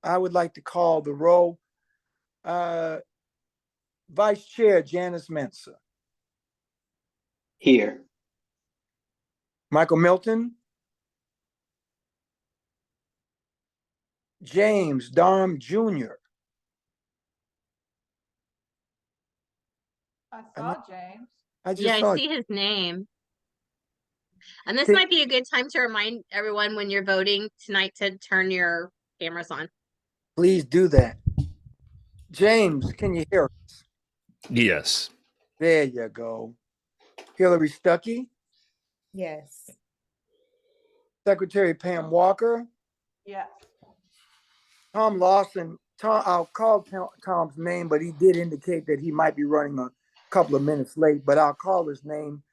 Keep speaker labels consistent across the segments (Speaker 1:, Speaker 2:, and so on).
Speaker 1: I would like to call the roll. Vice Chair Janice Mensah.
Speaker 2: Here.
Speaker 1: Michael Milton. James Darm Jr.
Speaker 3: I saw James.
Speaker 1: I just
Speaker 4: Yeah,
Speaker 1: saw
Speaker 4: I see his name. And this
Speaker 1: Can-
Speaker 4: might be a good time to remind everyone when you're voting tonight to turn your cameras on.
Speaker 1: Please do that. James, can you hear us?
Speaker 5: Yes.
Speaker 1: There you go. Hillary Stuckey.
Speaker 6: Yes.
Speaker 1: Secretary Pam Walker.
Speaker 3: Yes.
Speaker 1: Tom Lawson. I'll call Tom's name, but he did indicate that he might be running a couple of minutes late, but I'll call his name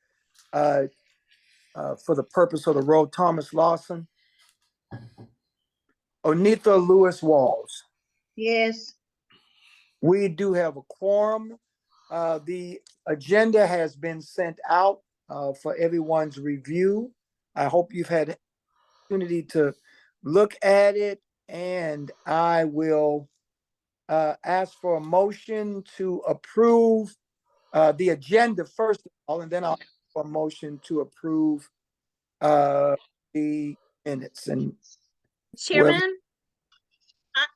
Speaker 1: for the purpose of the roll. Thomas Lawson. Onitha Lewis Walls.
Speaker 6: Yes.
Speaker 1: We do have a quorum. The agenda has been sent out for everyone's review. I hope you've had an opportunity to look at it, and I will ask for a motion to approve the agenda first of all, and then I'll ask for a motion to approve the minutes. And
Speaker 4: Chairman,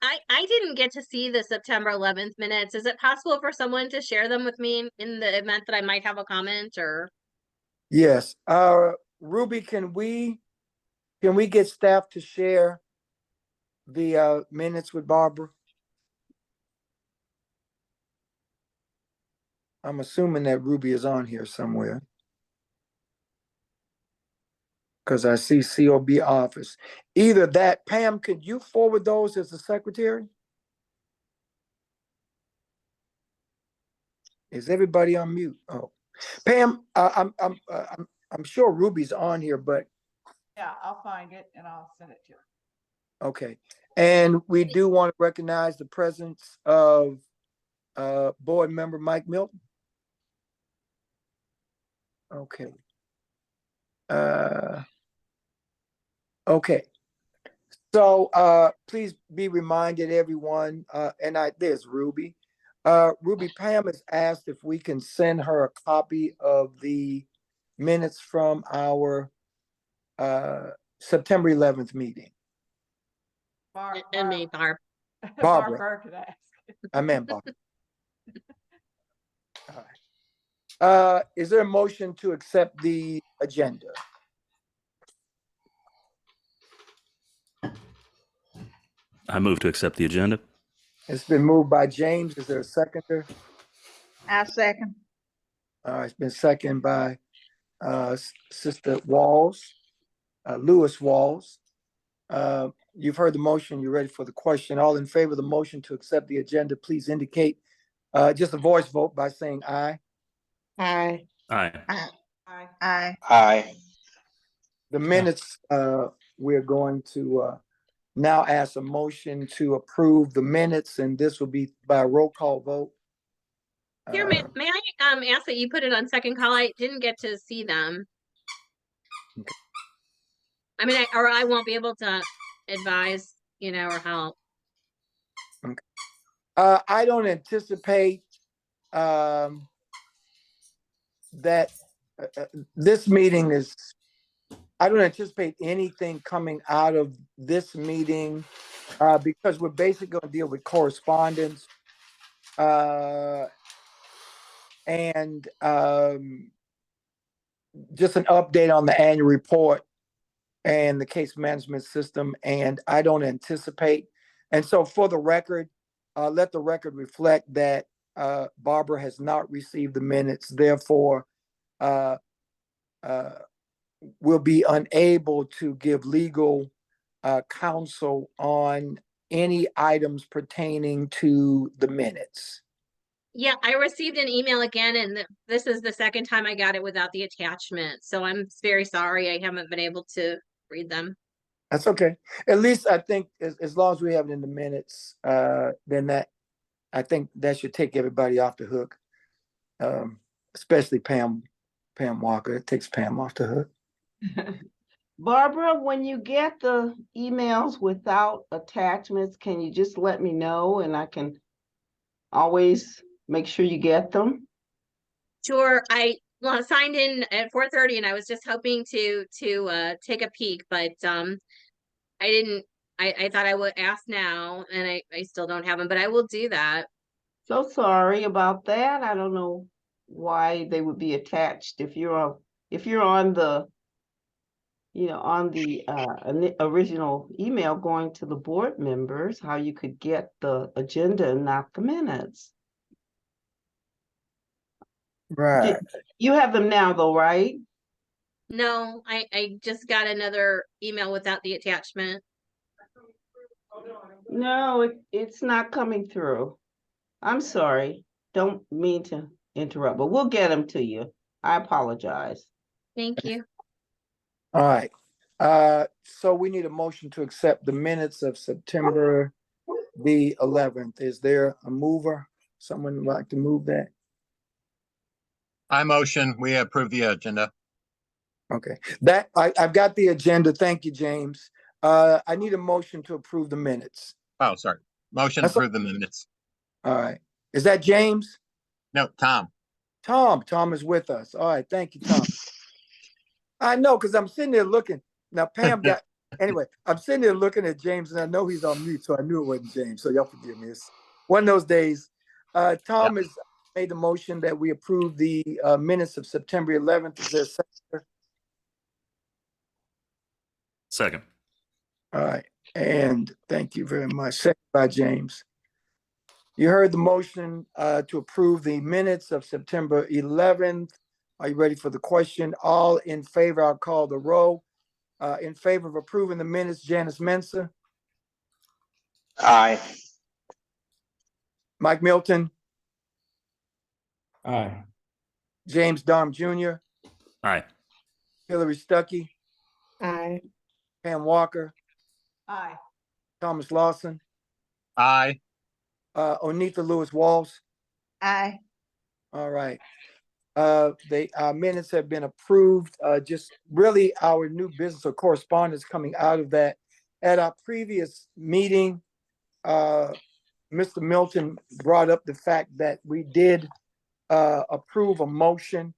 Speaker 4: I didn't get to see the September 11th minutes. Is it possible for someone to share them with me in the event that I might have a comment or?
Speaker 1: yes, Ruby, can we get staff to share the minutes with Barbara? I'm assuming that Ruby is on here somewhere, because I see COB office. Either that, Pam, could you forward those as the secretary? Is everybody on mute? Oh, Pam, I'm sure Ruby's on here, but
Speaker 3: Yeah, I'll find it and I'll send it to you.
Speaker 1: okay. And we do want to recognize the presence of board member Mike Milton. Okay. Okay. So please be reminded, everyone, and there's Ruby. Ruby, Pam has asked if we can send her a copy of the minutes from our September 11th meeting.
Speaker 4: And me, Barb.
Speaker 1: Barbara.
Speaker 3: Barb could ask.
Speaker 1: I meant Barbara. All right. Is there a motion to accept the agenda?
Speaker 5: I move to accept the agenda.
Speaker 1: It's been moved by James. Is there a seconder?
Speaker 6: I second.
Speaker 1: It's been seconded by Sister Walls, Lewis Walls. You've heard the motion. You're ready for the question. All in favor of the motion to accept the agenda, please indicate just a voice vote by saying aye.
Speaker 6: Aye.
Speaker 5: Aye.
Speaker 6: Aye.
Speaker 3: Aye.
Speaker 6: Aye.
Speaker 2: Aye.
Speaker 1: The minutes, we're going to now ask a motion to approve the minutes, and this will be by roll call vote.
Speaker 4: Here, may I ask that you put it on second call? I didn't get to see them.
Speaker 1: Okay.
Speaker 4: I mean, I won't be able to advise, or help.
Speaker 1: I don't anticipate that this meeting is, I don't anticipate anything coming out of this meeting because we're basically going to deal with correspondence and just an update on the annual report and the case management system. And I don't anticipate. And so for the record, let the record reflect that Barbara has not received the minutes. Therefore, will be unable to give legal counsel on any items pertaining to the minutes.
Speaker 4: Yeah, I received an email again, and this is the second time I got it without the attachment. So I'm very sorry I haven't been able to read them.
Speaker 1: That's okay. At least I think as long as we have it in the minutes, then I think that should take everybody off the hook, especially Pam Walker. It takes Pam off the hook.
Speaker 2: Barbara, when you get the emails without attachments, can you just let me know and I can always make sure you get them?
Speaker 4: Sure, I signed in at 4:30 and I was just hoping to take a peek, but I didn't. I thought I would ask now, and I still don't have them, but I will do that.
Speaker 2: So sorry about that. I don't know why they would be attached if you're on the on the original email going to the board members, how you could get the agenda and not the minutes.
Speaker 1: Right.
Speaker 2: You have them now though, right?
Speaker 4: No, I just got another email without the attachment.
Speaker 2: No, it's not coming through. I'm sorry. Don't mean to interrupt, but we'll get them to you. I apologize.
Speaker 4: Thank you.
Speaker 1: All right. So we need a motion to accept the minutes of September the 11th. Is there a mover? Someone would like to move that?
Speaker 7: I motion, we approve the agenda.
Speaker 1: Okay, I've got the agenda. Thank you, James. I need a motion to approve the minutes.
Speaker 7: Oh, sorry. Motion to
Speaker 1: That's
Speaker 7: approve the minutes.
Speaker 1: All right. Is that James?
Speaker 7: No, Tom.
Speaker 1: Tom is with us. All right. Thank you, Tom. I know, because I'm sitting there looking. Now, Pam got, anyway, I'm sitting there looking at James and I know he's on mute, so I knew it wasn't James. So y'all forgive me. It's one of those days. Tom has made the motion that we approve the minutes of September 11th. Is there a second?
Speaker 5: Second.
Speaker 1: All right. And thank you very much. Second by James. You heard the motion to approve the minutes of September 11th. Are you ready for the question? All in favor, I'll call the roll. In favor of approving the minutes, Janice Mensah,
Speaker 8: Aye.
Speaker 1: Mike Milton,
Speaker 8: Aye.
Speaker 1: James Darm Jr.,
Speaker 5: Aye.
Speaker 1: Hillary Stuckey,
Speaker 6: Aye.
Speaker 1: Pam Walker,
Speaker 3: Aye.
Speaker 1: Thomas Lawson,
Speaker 7: Aye.
Speaker 1: Onetha Lewis Walls.
Speaker 6: Aye.
Speaker 1: All right. Our minutes have been approved. Just really our new business or correspondence coming out of that. At our previous meeting, Mr. Milton brought up the fact that we did approve a motion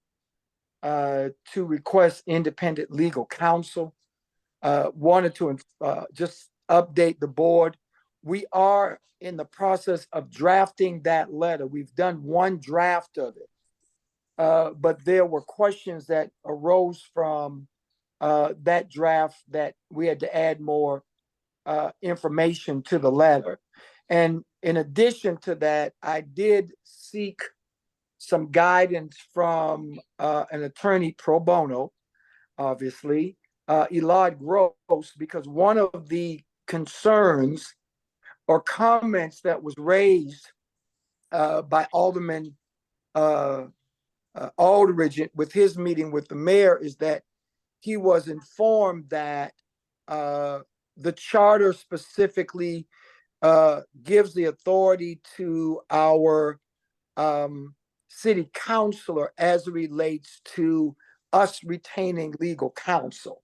Speaker 1: to request independent legal counsel. Wanted to just update the board. We are in the process of drafting that letter. We've done one draft of it. But there were questions that arose from that draft that we had to add more information to the letter. And in addition to that, I did seek some guidance from an attorney pro bono, obviously, Elad Gross, because one of the concerns or comments that was raised by Alderman Aldridge with his meeting with the mayor is that he was informed that the charter specifically gives the authority to our city councilor as it relates to us retaining legal counsel.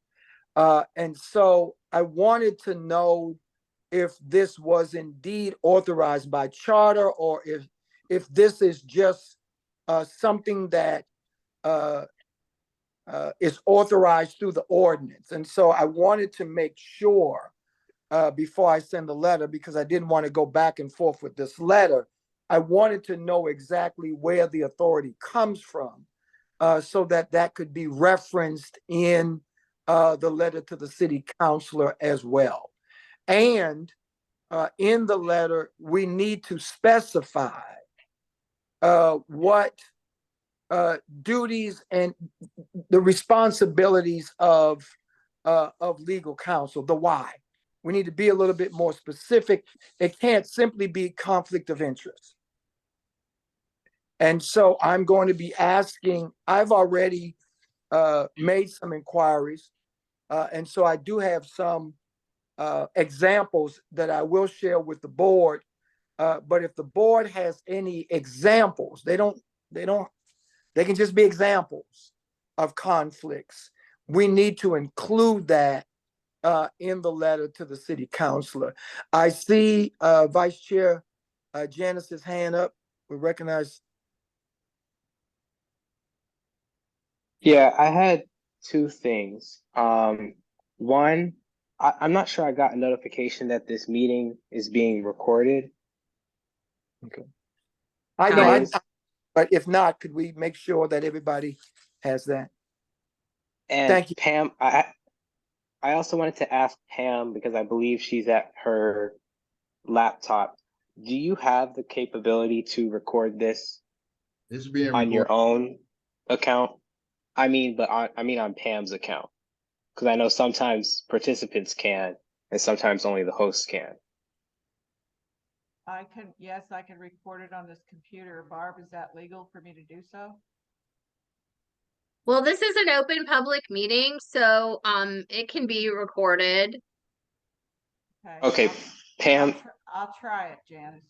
Speaker 1: And so I wanted to know if this was indeed authorized by charter or if this is just something that is authorized through the ordinance. And so I wanted to make sure before I send the letter, because I didn't want to go back and forth with this letter, I wanted to know exactly where the authority comes from so that that could be referenced in the letter to the city councilor as well. And in the letter, we need to specify what duties and the responsibilities of legal counsel, the why. We need to be a little bit more specific. It can't simply be conflict of interest. And so I'm going to be asking, I've already made some inquiries. And so I do have some examples that I will share with the board. But if the board has any examples, they can just be examples of conflicts we need to include that in the letter to the city councilor. I see Vice Chair Janice's hand up. We recognize.
Speaker 8: Yeah, I had two things. One, I'm not sure I got a notification that this meeting is being recorded.
Speaker 1: I know,
Speaker 8: It is.
Speaker 1: but if not, could we make sure that everybody has that?
Speaker 8: And
Speaker 1: Thank you.
Speaker 8: Pam, I also wanted to ask Pam, because I believe she's at her laptop. Do you have the capability to record this
Speaker 9: This is being
Speaker 8: on your
Speaker 9: recorded.
Speaker 8: own account? I mean on Pam's account, because I know sometimes participants can, and sometimes only the host can.
Speaker 3: Yes, I can record it on this computer. Barb, is that legal for me to do so?
Speaker 4: Well, this is an open public meeting, so it can be recorded.
Speaker 8: Okay, Pam,
Speaker 3: I'll try it, Janice.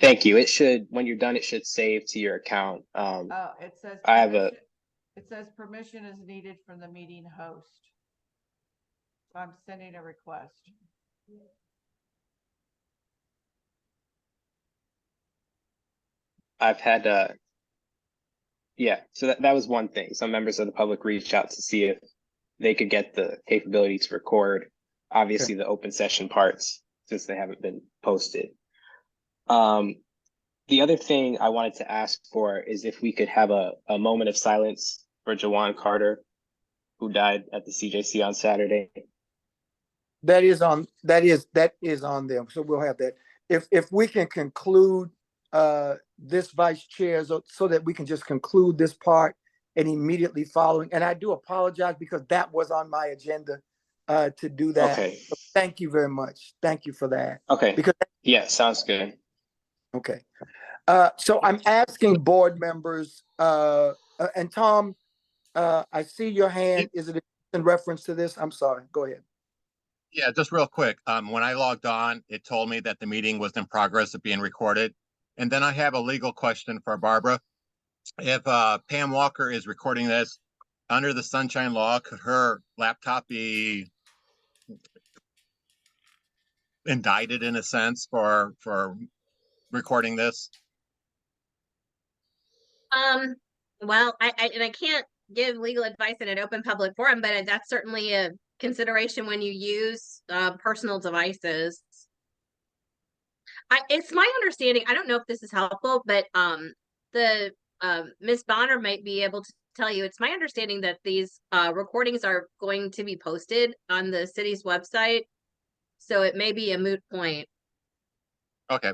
Speaker 8: thank you. It should, when you're done, it should save to your account.
Speaker 3: Oh, it says
Speaker 8: I have a,
Speaker 3: it says permission is needed from the meeting host. So I'm sending a request.
Speaker 8: I've had yeah, so that was one thing. Some members of the public reached out to see if they could get the capability to record, obviously the open session parts, since they haven't been posted. The other thing I wanted to ask for is if we could have a moment of silence for Jawan Carter, who died at the CJC on Saturday.
Speaker 1: That is on them. So we'll have that. If we can conclude this vice chair so that we can just conclude this part and immediately following. And I do apologize because that was on my agenda to do that.
Speaker 8: Okay.
Speaker 1: So thank you very much. Thank you for that.
Speaker 8: Okay.
Speaker 1: Because
Speaker 8: yeah, sounds good.
Speaker 1: Okay. So I'm asking board members, and Tom, I see your hand. Is it in reference to this? I'm sorry. Go ahead.
Speaker 7: Yeah, just real quick. When I logged on, it told me that the meeting was in progress of being recorded. And then I have a legal question for Barbara. If Pam Walker is recording this under the Sunshine Law, could her laptop be indicted in a sense for recording this?
Speaker 4: Well, I can't give legal advice in an open public forum, but that's certainly a consideration when you use personal devices. It's my understanding, I don't know if this is helpful, but the Ms. Bonner might be able to tell you, it's my understanding that these recordings are going to be posted on the city's website, so it may be a moot point.
Speaker 7: Okay.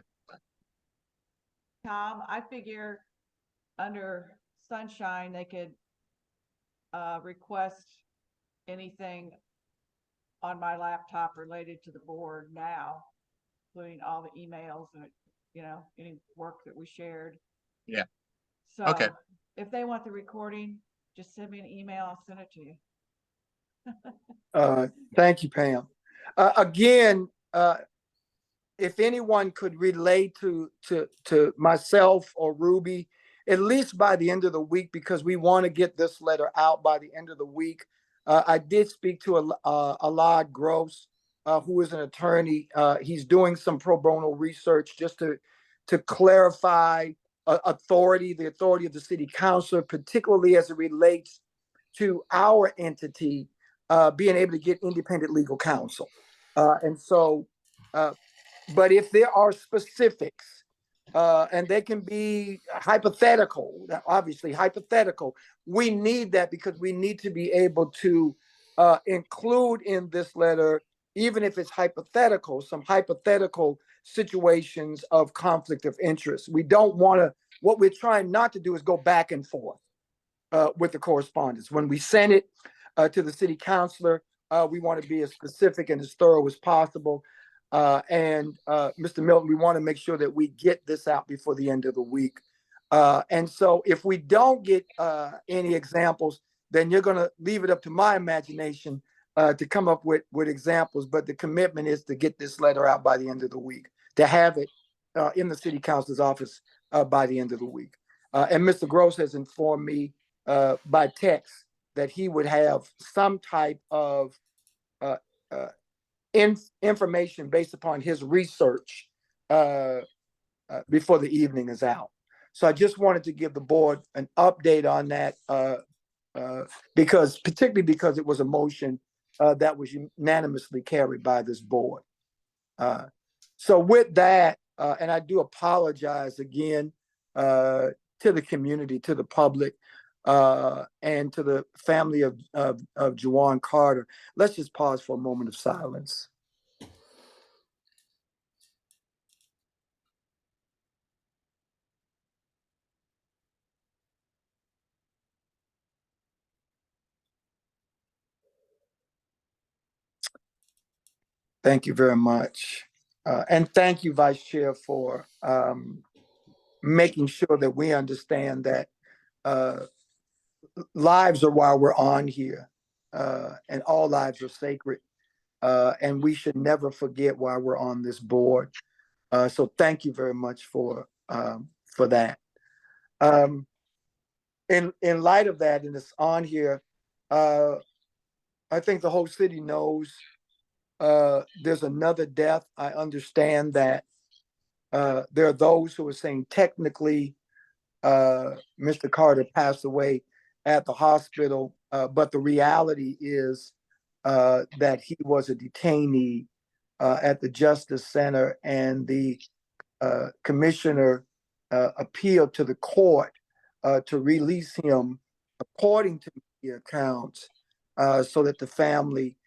Speaker 3: Tom, I figure under Sunshine, they could request anything on my laptop related to the board now, including all the emails and, you know, any work that we shared.
Speaker 7: Yeah.
Speaker 3: So
Speaker 7: okay.
Speaker 3: If they want the recording, just send me an email. I'll send it to you.
Speaker 1: Thank you, Pam. Again, if anyone could relate to myself or Ruby, at least by the end of the week, because we want to get this letter out by the end of the week. I did speak to Alad Gross, who is an attorney. He's doing some pro bono research just to clarify the authority of the city council, particularly as it relates to our entity being able to get independent legal counsel. And so, but if there are specifics, and they can be hypothetical, obviously hypothetical, we need that because we need to be able to include in this letter, even if it's hypothetical, some hypothetical situations of conflict of interest. We don't want to, what we're trying not to do is go back and forth with the correspondence. When we send it to the city councilor, we want to be as specific and as thorough as possible. And Mr. Milton, we want to make sure that we get this out before the end of the week. And so if we don't get any examples, then you're going to leave it up to my imagination to come up with examples. But the commitment is to get this letter out by the end of the week, to have it in the city council's office by the end of the week. And Mr. Gross has informed me by text that he would have some type of information based upon his research before the evening is out. So I just wanted to give the board an update on that particularly because it was a motion that was unanimously carried by this board. So with that, and I do apologize again to the community, to the public, and to the family of Juwan Carter. Let's just pause for a moment of silence. Thank you very much. And thank you, Vice Chair, for making sure that we understand that lives are why we're on here, and all lives are sacred. And we should never forget why we're on this board. So thank you very much for that. In light of that, and it's on here, I think the whole city knows there's another death. I understand that there are those who are saying technically Mr. Carter passed away at the hospital, but the reality is that he was a detainee at the Justice Center, and the commissioner appealed to the court to release him according to the accounts, so that the family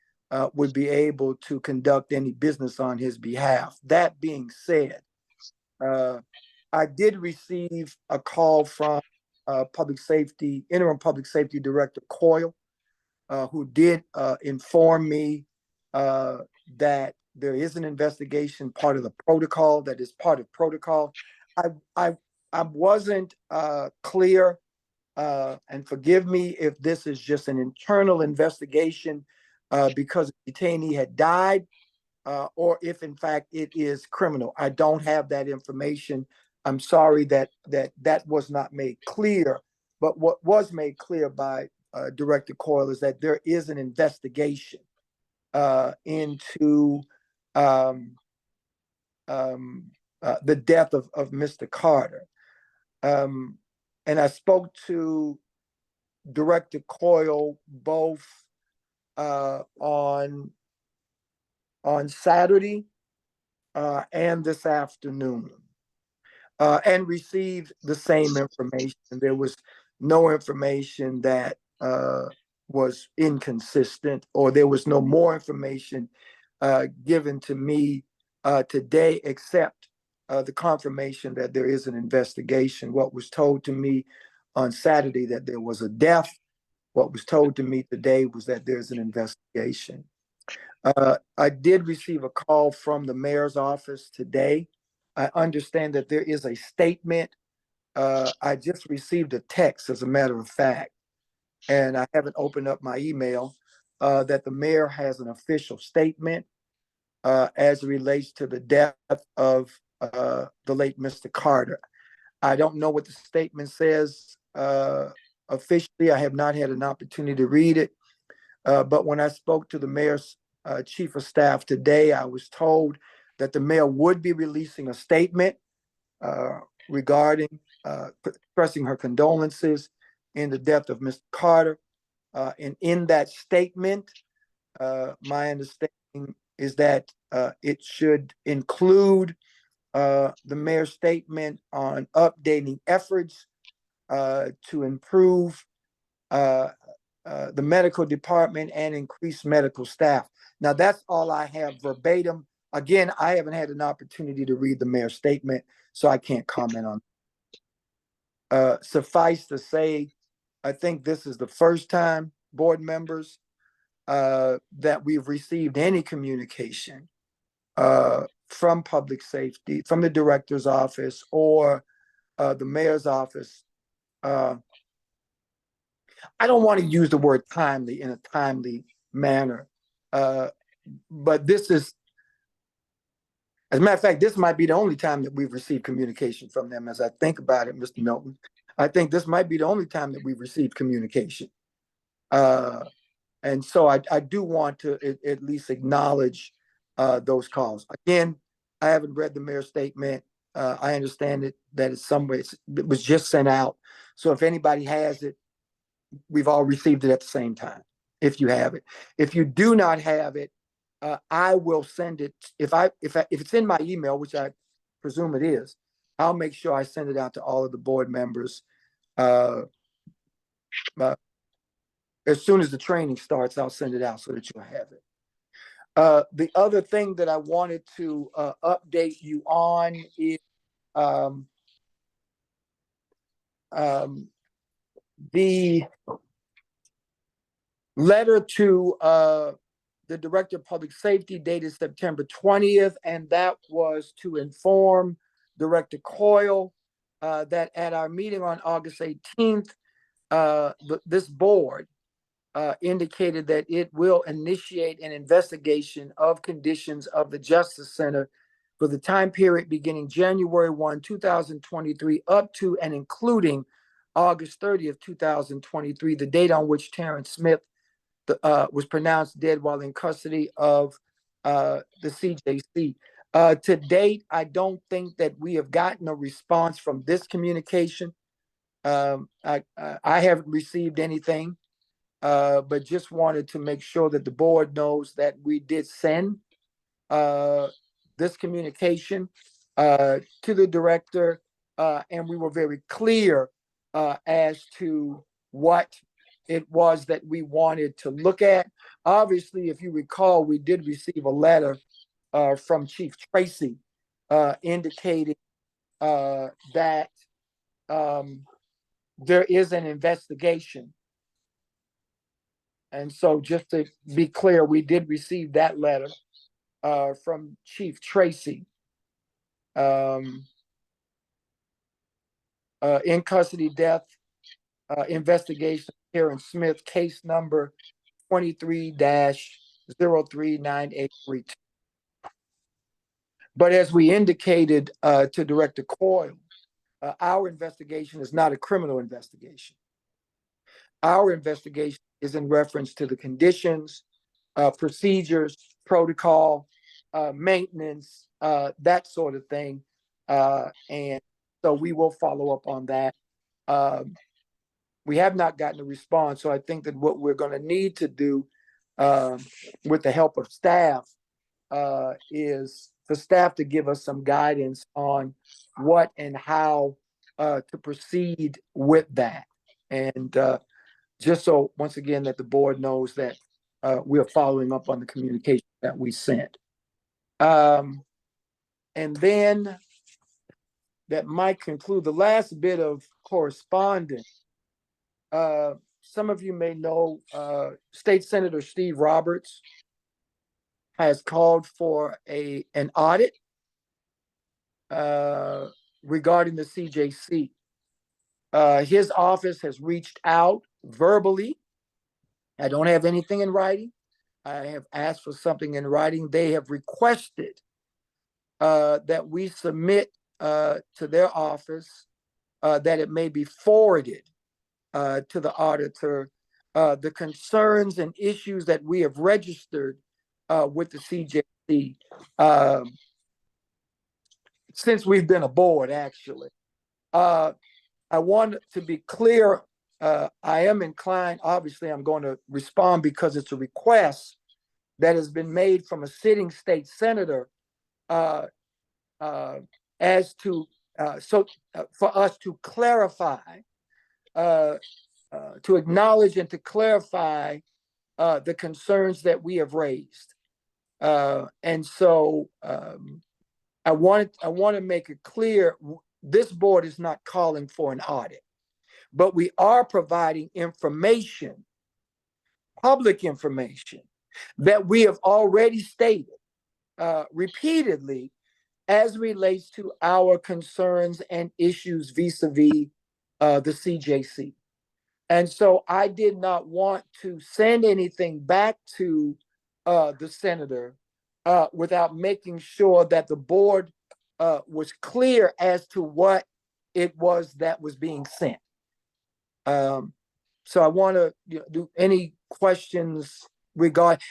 Speaker 1: would be able to conduct any business on his behalf. That being said, I did receive a call from interim public safety director Coyle, who did inform me that there is an investigation, part of the protocol, that is part of protocol. I wasn't clear, and forgive me if this is just an internal investigation because the detainee had died, or if in fact it is criminal. I don't have that information. I'm sorry that was not made clear, but what was made clear by Director Coyle is that there is an investigation into the death of Mr. Carter. And I spoke to Director Coyle both on Saturday and this afternoon, and received the same information. There was no information that was inconsistent, or there was no more information given to me today, except the confirmation that there is an investigation. What was told to me on Saturday that there was a death. What was told to me today was that there's an investigation. I did receive a call from the mayor's office today. I understand that there is a statement. I just received a text, as a matter of fact, and I haven't opened up my email, that the mayor has an official statement as it relates to the death of the late Mr. Carter. I don't know what the statement says officially. I have not had an opportunity to read it. But when I spoke to the mayor's chief of staff today, I was told that the mayor would be releasing a statement regarding expressing her condolences in the death of Mr. Carter. And in that statement, my understanding is that it should include the mayor's statement on updating efforts to improve the medical department and increase medical staff. Now, that's all I have verbatim. Again, I haven't had an opportunity to read the mayor's statement, so I can't comment on it. Suffice to say, I think this is the first time, board members, that we've received any communication from public safety, from the director's office or the mayor's office. I don't want to use the word timely in a timely manner, but this is, as a matter of fact, this might be the only time that we've received communication from them. As I think about it, Mr. Milton, I think this might be the only time that we've received communication. And so I do want to at least acknowledge those calls. Again, I haven't read the mayor's statement. I understand that it's somewhere, it was just sent out. So if anybody has it, we've all received it at the same time, if you have it. If you do not have it, I will send it. If it's in my email, which I presume it is, I'll make sure I send it out to all of the board members. As soon as the training starts, I'll send it out so that you'll have it. The other thing that I wanted to update you on is the letter to the Director of Public Safety dated September 20th, and that was to inform Director Coyle that at our meeting on August 18th, this board indicated that it will initiate an investigation of conditions of the Justice Center for the time period beginning January 1, 2023, up to and including August 30th, 2023, the date on which Terrence Smith was pronounced dead while in custody of the CJC. To date, I don't think that we have gotten a response from this communication. I haven't received anything. But just wanted to make sure that the board knows that we did send this communication to the director, and we were very clear as to what it was that we wanted to look at. Obviously, if you recall, we did receive a letter from Chief Tracy indicating that there is an investigation. And so just to be clear, we did receive that letter from Chief Tracy. In custody death investigation, Karen Smith, case number 23-039832. But as we indicated to Director Coyle, our investigation is not a criminal investigation. Our investigation is in reference to the conditions, procedures, protocol, maintenance, that sort of thing. And so we will follow up on that. We have not gotten a response, so I think that what we're going to need to do with the help of staff is for staff to give us some guidance on what and how to proceed with that. And just so, once again, that the board knows that we are following up on the communication that we sent. And then that might conclude the last bit of correspondence. Some of you may know State Senator Steve Roberts has called for an audit regarding the CJC. His office has reached out verbally. I don't have anything in writing. I have asked for something in writing. They have requested that we submit to their office that it may be forwarded to the auditor the concerns and issues that we have registered with the CJC since we've been aboard, actually. I want to be clear. I am inclined, obviously, I'm going to respond because it's a request that has been made from a sitting state senator as to, for us to clarify, to acknowledge and to clarify the concerns that we have raised. And so I want to make it clear, this board is not calling for an audit, but we are providing information, public information, that we have already stated repeatedly as relates to our concerns and issues vis-a-vis the CJC. And so I did not want to send anything back to the senator without making sure that the board was clear as to what it was that was being sent. So I want to do any questions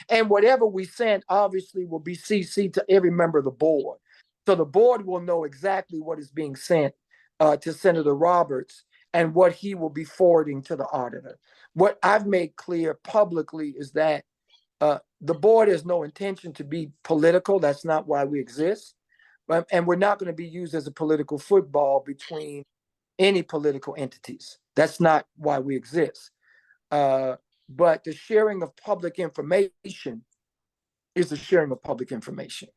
Speaker 1: and whatever we send obviously will be CC'd to every member of the board. So the board will know exactly what is being sent to Senator Roberts and what he will be forwarding to the auditor. What I've made clear publicly is that the board has no intention to be political. That's not why we exist. And we're not going to be used as a political football between any political entities. That's not why we exist. But the sharing of public information is the sharing of public information.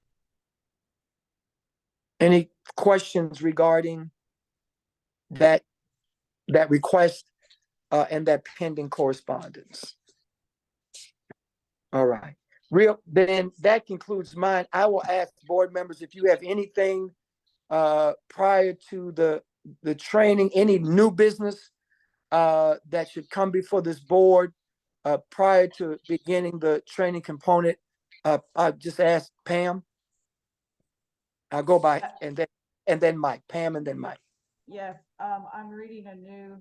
Speaker 1: Any questions regarding that request and that pending correspondence? All right. Then that concludes mine. I will ask board members if you have anything prior to the training, any new business that should come before this board prior to beginning the training component. I'll just ask Pam. I'll go by and then Mike. Pam and then Mike.
Speaker 3: Yes, I'm reading a new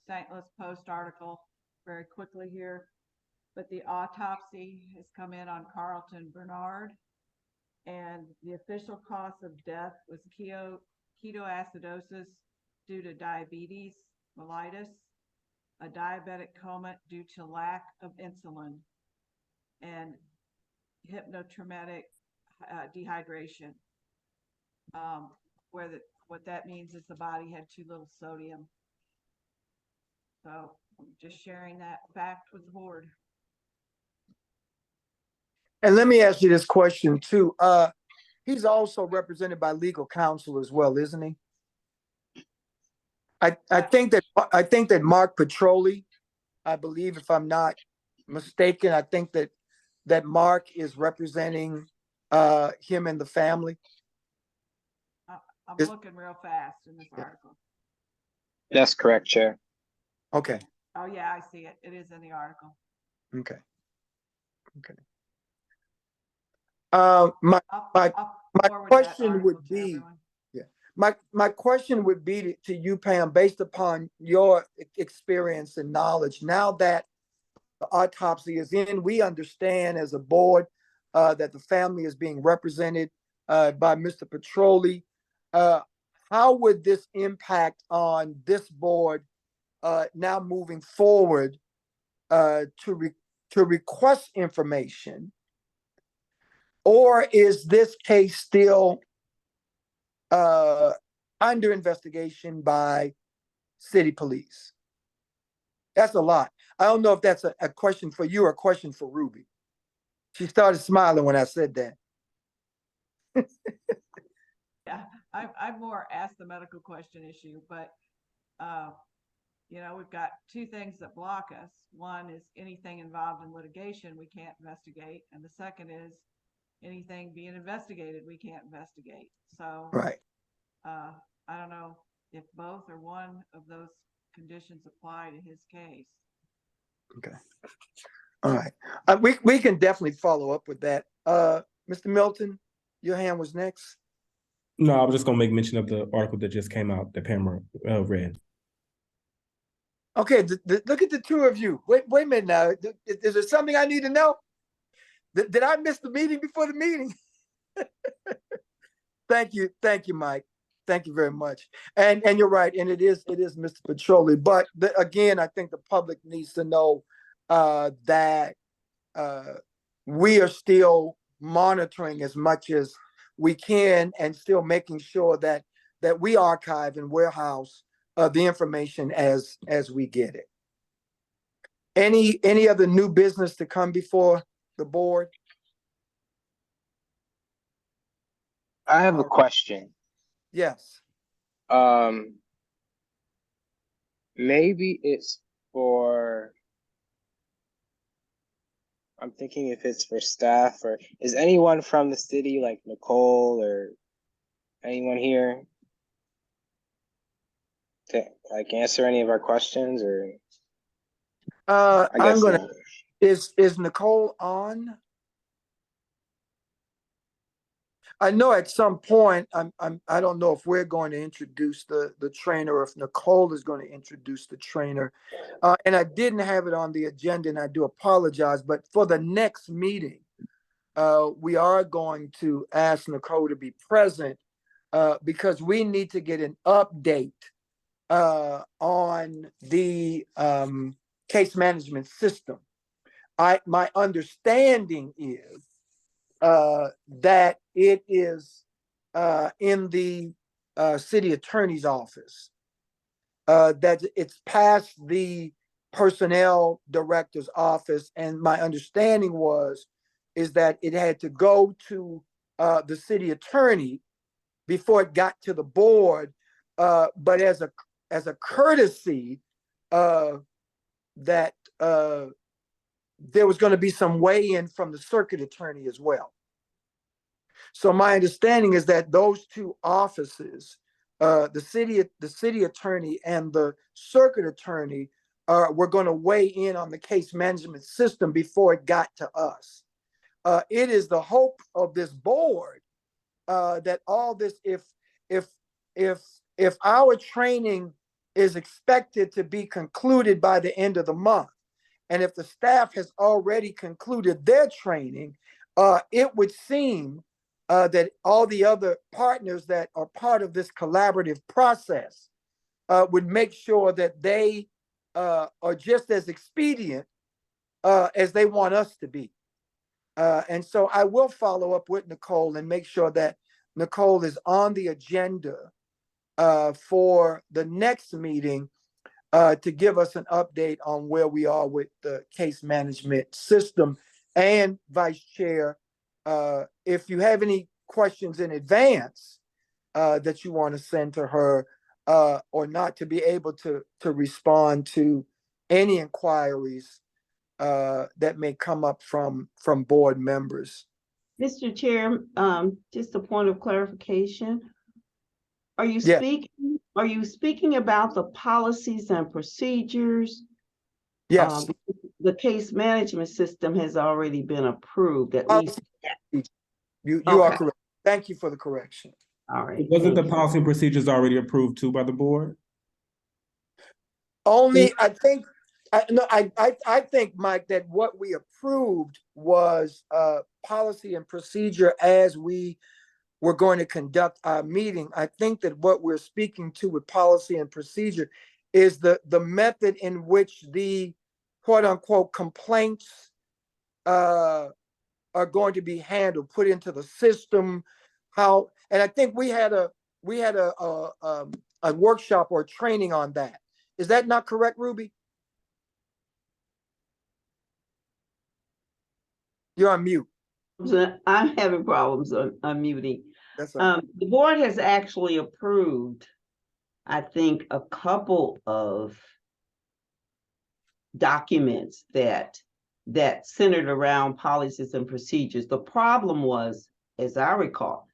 Speaker 3: St. Louis Post article very quickly here, but the autopsy has come in on Carlton Bernard, and the official cause of death was ketoacidosis due to diabetes mellitus, a diabetic coma due to lack of insulin, and hypotraumatic dehydration. What that means is the body had too little sodium. So I'm just sharing that fact with the board.
Speaker 1: And let me ask you this question too. He's also represented by legal counsel as well, isn't he? I think that Mark Petroli, I believe, if I'm not mistaken, I think that Mark is representing him and the family.
Speaker 3: I'm looking real fast in this article.
Speaker 8: That's correct, Chair.
Speaker 1: Okay.
Speaker 3: Oh yeah, I see it. It is in the article.
Speaker 1: Okay. My question would be, my question would be to you, Pam, based upon your experience and knowledge. Now that the autopsy is in, we understand as a board that the family is being represented by Mr. Petroli. How would this impact on this board now moving forward to request information? Or is this case still under investigation by city police? That's a lot. I don't know if that's a question for you or a question for Ruby. She started smiling when I said that.
Speaker 3: Yeah, I more asked the medical question issue, but we've got two things that block us. One is anything involved in litigation we can't investigate, and the second is anything being investigated we can't investigate. So
Speaker 1: right.
Speaker 3: I don't know if both or one of those conditions apply to his case.
Speaker 1: Okay. All right. We can definitely follow up with that. Mr. Milton, your hand was next.
Speaker 9: No, I was just going to make mention of the article that just came out that Pamela read.
Speaker 1: Okay, look at the two of you. Wait a minute now. Is there something I need to know? Did I miss the meeting before the meeting? Thank you, Mike. Thank you very much. And you're right, and it is Mr. Petroli. But again, I think the public needs to know that we are still monitoring as much as we can and still making sure that we archive and warehouse the information as we get it. Any other new business to come before the board?
Speaker 8: I have a question.
Speaker 1: Yes.
Speaker 8: Maybe it's for, I'm thinking if it's for staff, or is anyone from the city, like Nicole or anyone here, to like answer any of our questions? Or I guess
Speaker 1: I'm gonna.
Speaker 8: not.
Speaker 1: Is Nicole on? I know at some point, I don't know if we're going to introduce the trainer or if Nicole is going to introduce the trainer. And I didn't have it on the agenda, and I do apologize, but for the next meeting, we are going to ask Nicole to be present, because we need to get an update on the case management system. My understanding is that it is in the city attorney's office, that it's past the personnel director's office, and my understanding is that it had to go to the city attorney before it got to the board, but as a courtesy, that there was going to be some weigh-in from the circuit attorney as well. So my understanding is that those two offices, the city attorney and the circuit attorney, were going to weigh in on the case management system before it got to us. It is the hope of this board that all this, if our training is expected to be concluded by the end of the month, and if the staff has already concluded their training, it would seem that all the other partners that are part of this collaborative process would make sure that they are just as expedient as they want us to be. And so I will follow up with Nicole and make sure that Nicole is on the agenda for the next meeting to give us an update on where we are with the case management system. And Vice Chair, if you have any questions in advance that you want to send to her, or not to be able to respond to any inquiries that may come up from board members.
Speaker 2: Mr. Chair, just a point of clarification. Are you
Speaker 1: Yeah.
Speaker 2: speaking about the policies and procedures?
Speaker 1: Yes.
Speaker 2: The case management system has already been approved, at least.
Speaker 1: You
Speaker 2: Okay.
Speaker 1: are correct. Thank you for the correction.
Speaker 2: All right.
Speaker 9: Wasn't the
Speaker 2: thank you.
Speaker 9: policy and procedures already approved too by the board?
Speaker 1: Only, I think, I think, Mike, that what we approved was policy and procedure as we were going to conduct our meeting. I think that what we're speaking to with policy and procedure is the method in which the quote unquote complaints are going to be handled, put into the system, how, and I think we had a workshop or training on that. Is that not correct, Ruby? You're on mute.
Speaker 2: I'm having problems on unmuting.
Speaker 1: That's all right.
Speaker 2: The board has actually approved, I think, a couple of documents that centered around policies and procedures. The problem was, as I recall,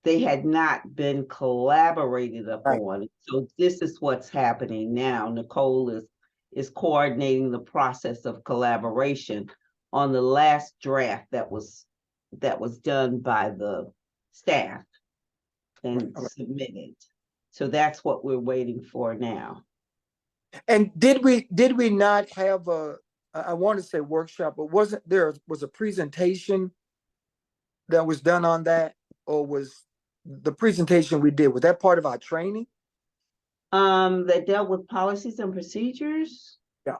Speaker 2: they had not been collaborated upon. Right. So this is what's happening now. Nicole is coordinating the process of collaboration on the last draft that was done by the staff and submitted. So that's what we're waiting for now.
Speaker 1: And did we not have I want to say workshop, but wasn't there was a presentation that was done on that, or was the presentation we did, was that part of our training?
Speaker 2: That dealt with policies and procedures?
Speaker 1: Yeah.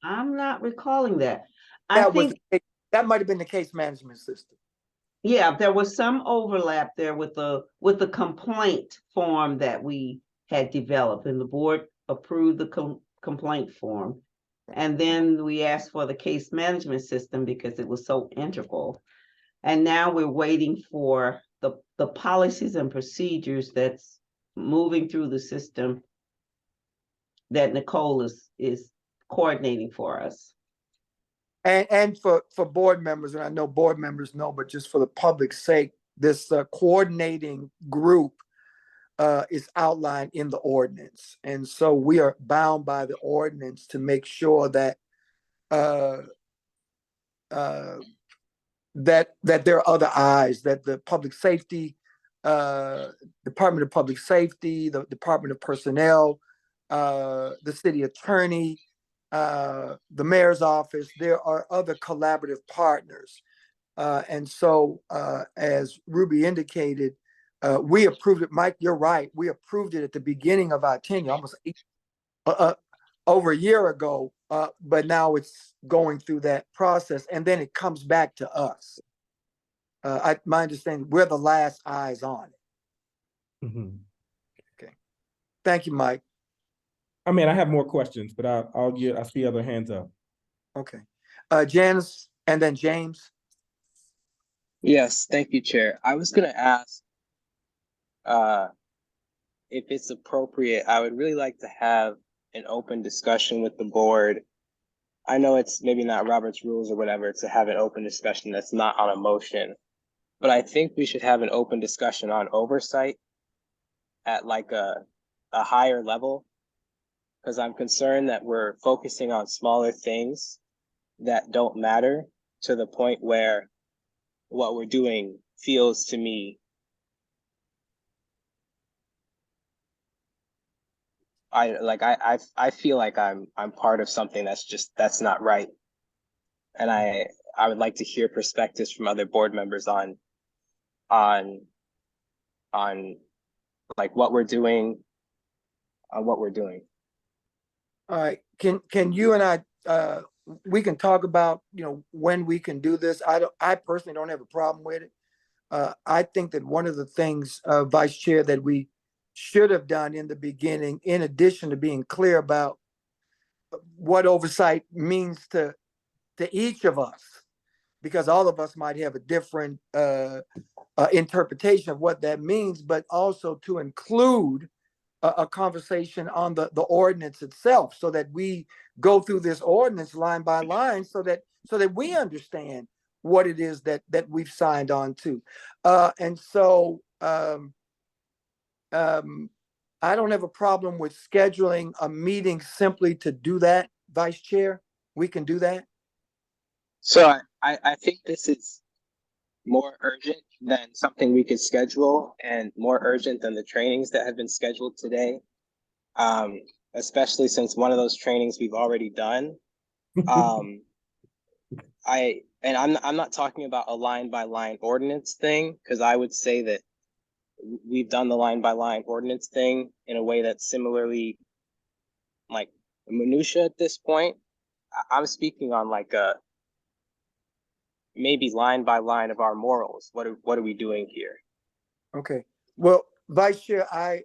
Speaker 2: I'm not recalling that.
Speaker 1: I think that might have been the case management system.
Speaker 2: Yeah, there was some overlap there with the complaint form that we had developed, and the board approved the complaint form. And then we asked for the case management system because it was so integral. And now we're waiting for the policies and procedures that's moving through the system that Nicole is coordinating for us.
Speaker 1: And for board members, and I know board members know, but just for the public's sake, this coordinating group is outlined in the ordinance. And so we are bound by the ordinance to make sure that that there are other eyes, that the public safety, Department of Public Safety, the Department of Personnel, the city attorney, the mayor's office, there are other collaborative partners. And so, as Ruby indicated, we approved it. Mike, you're right. We approved it at the beginning of our tenure, almost over a year ago, but now it's going through that process, and then it comes back to us. My understanding, we're the last eyes on it.
Speaker 9: Mhm.
Speaker 1: Thank you, Mike.
Speaker 9: I mean, I have more questions, but I see other hands up.
Speaker 1: Okay. Janice and then James.
Speaker 8: Yes, thank you, Chair. I was gonna ask, if it's appropriate, I would really like to have an open discussion with the board. I know it's maybe not Robert's rules or whatever to have an open discussion that's not on a motion, but I think we should have an open discussion on oversight at like a higher level, because I'm concerned that we're focusing on smaller things that don't matter to the point where what we're doing feels to me I feel like I'm part of something that's not right. And I would like to hear perspectives from other board members on like what we're doing.
Speaker 1: All right. Can you and I, we can talk about, when we can do this. I personally don't have a problem with it. I think that one of the things, Vice Chair, that we should have done in the beginning, in addition to being clear about what oversight means to each of us, because all of us might have a different interpretation of what that means, but also to include a conversation on the ordinance itself, so that we go through this ordinance line by line, so that we understand what it is that we've signed on to. And so I don't have a problem with scheduling a meeting simply to do that, Vice Chair. We can do that.
Speaker 8: So I think this is more urgent than something we could schedule, and more urgent than the trainings that have been scheduled today. Especially since one of those trainings we've already done. I'm not talking about a line by line ordinance thing, because I would say that we've done the line by line ordinance thing in a way that's similarly like minutia at this point. I'm speaking on like a maybe line by line of our morals. What are we doing here?
Speaker 1: Okay. Well, Vice Chair, I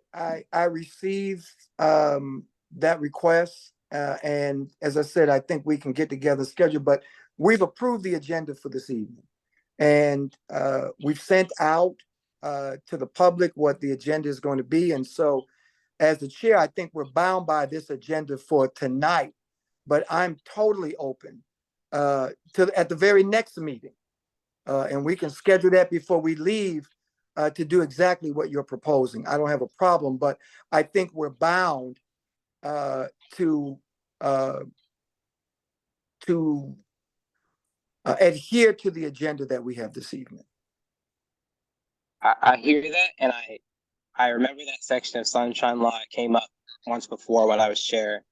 Speaker 1: received that request, and as I said, I think we can get together schedule. But we've approved the agenda for this evening, and we've sent out to the public what the agenda is going to be. And so, as the chair, I think we're bound by this agenda for tonight. But I'm totally open at the very next meeting, and we can schedule that before we leave to do exactly what you're proposing. I don't have a problem, but I think we're bound to adhere to the agenda that we have this evening.
Speaker 8: I hear that, and I remember that section of Sunshine Law came up once before when I was chair.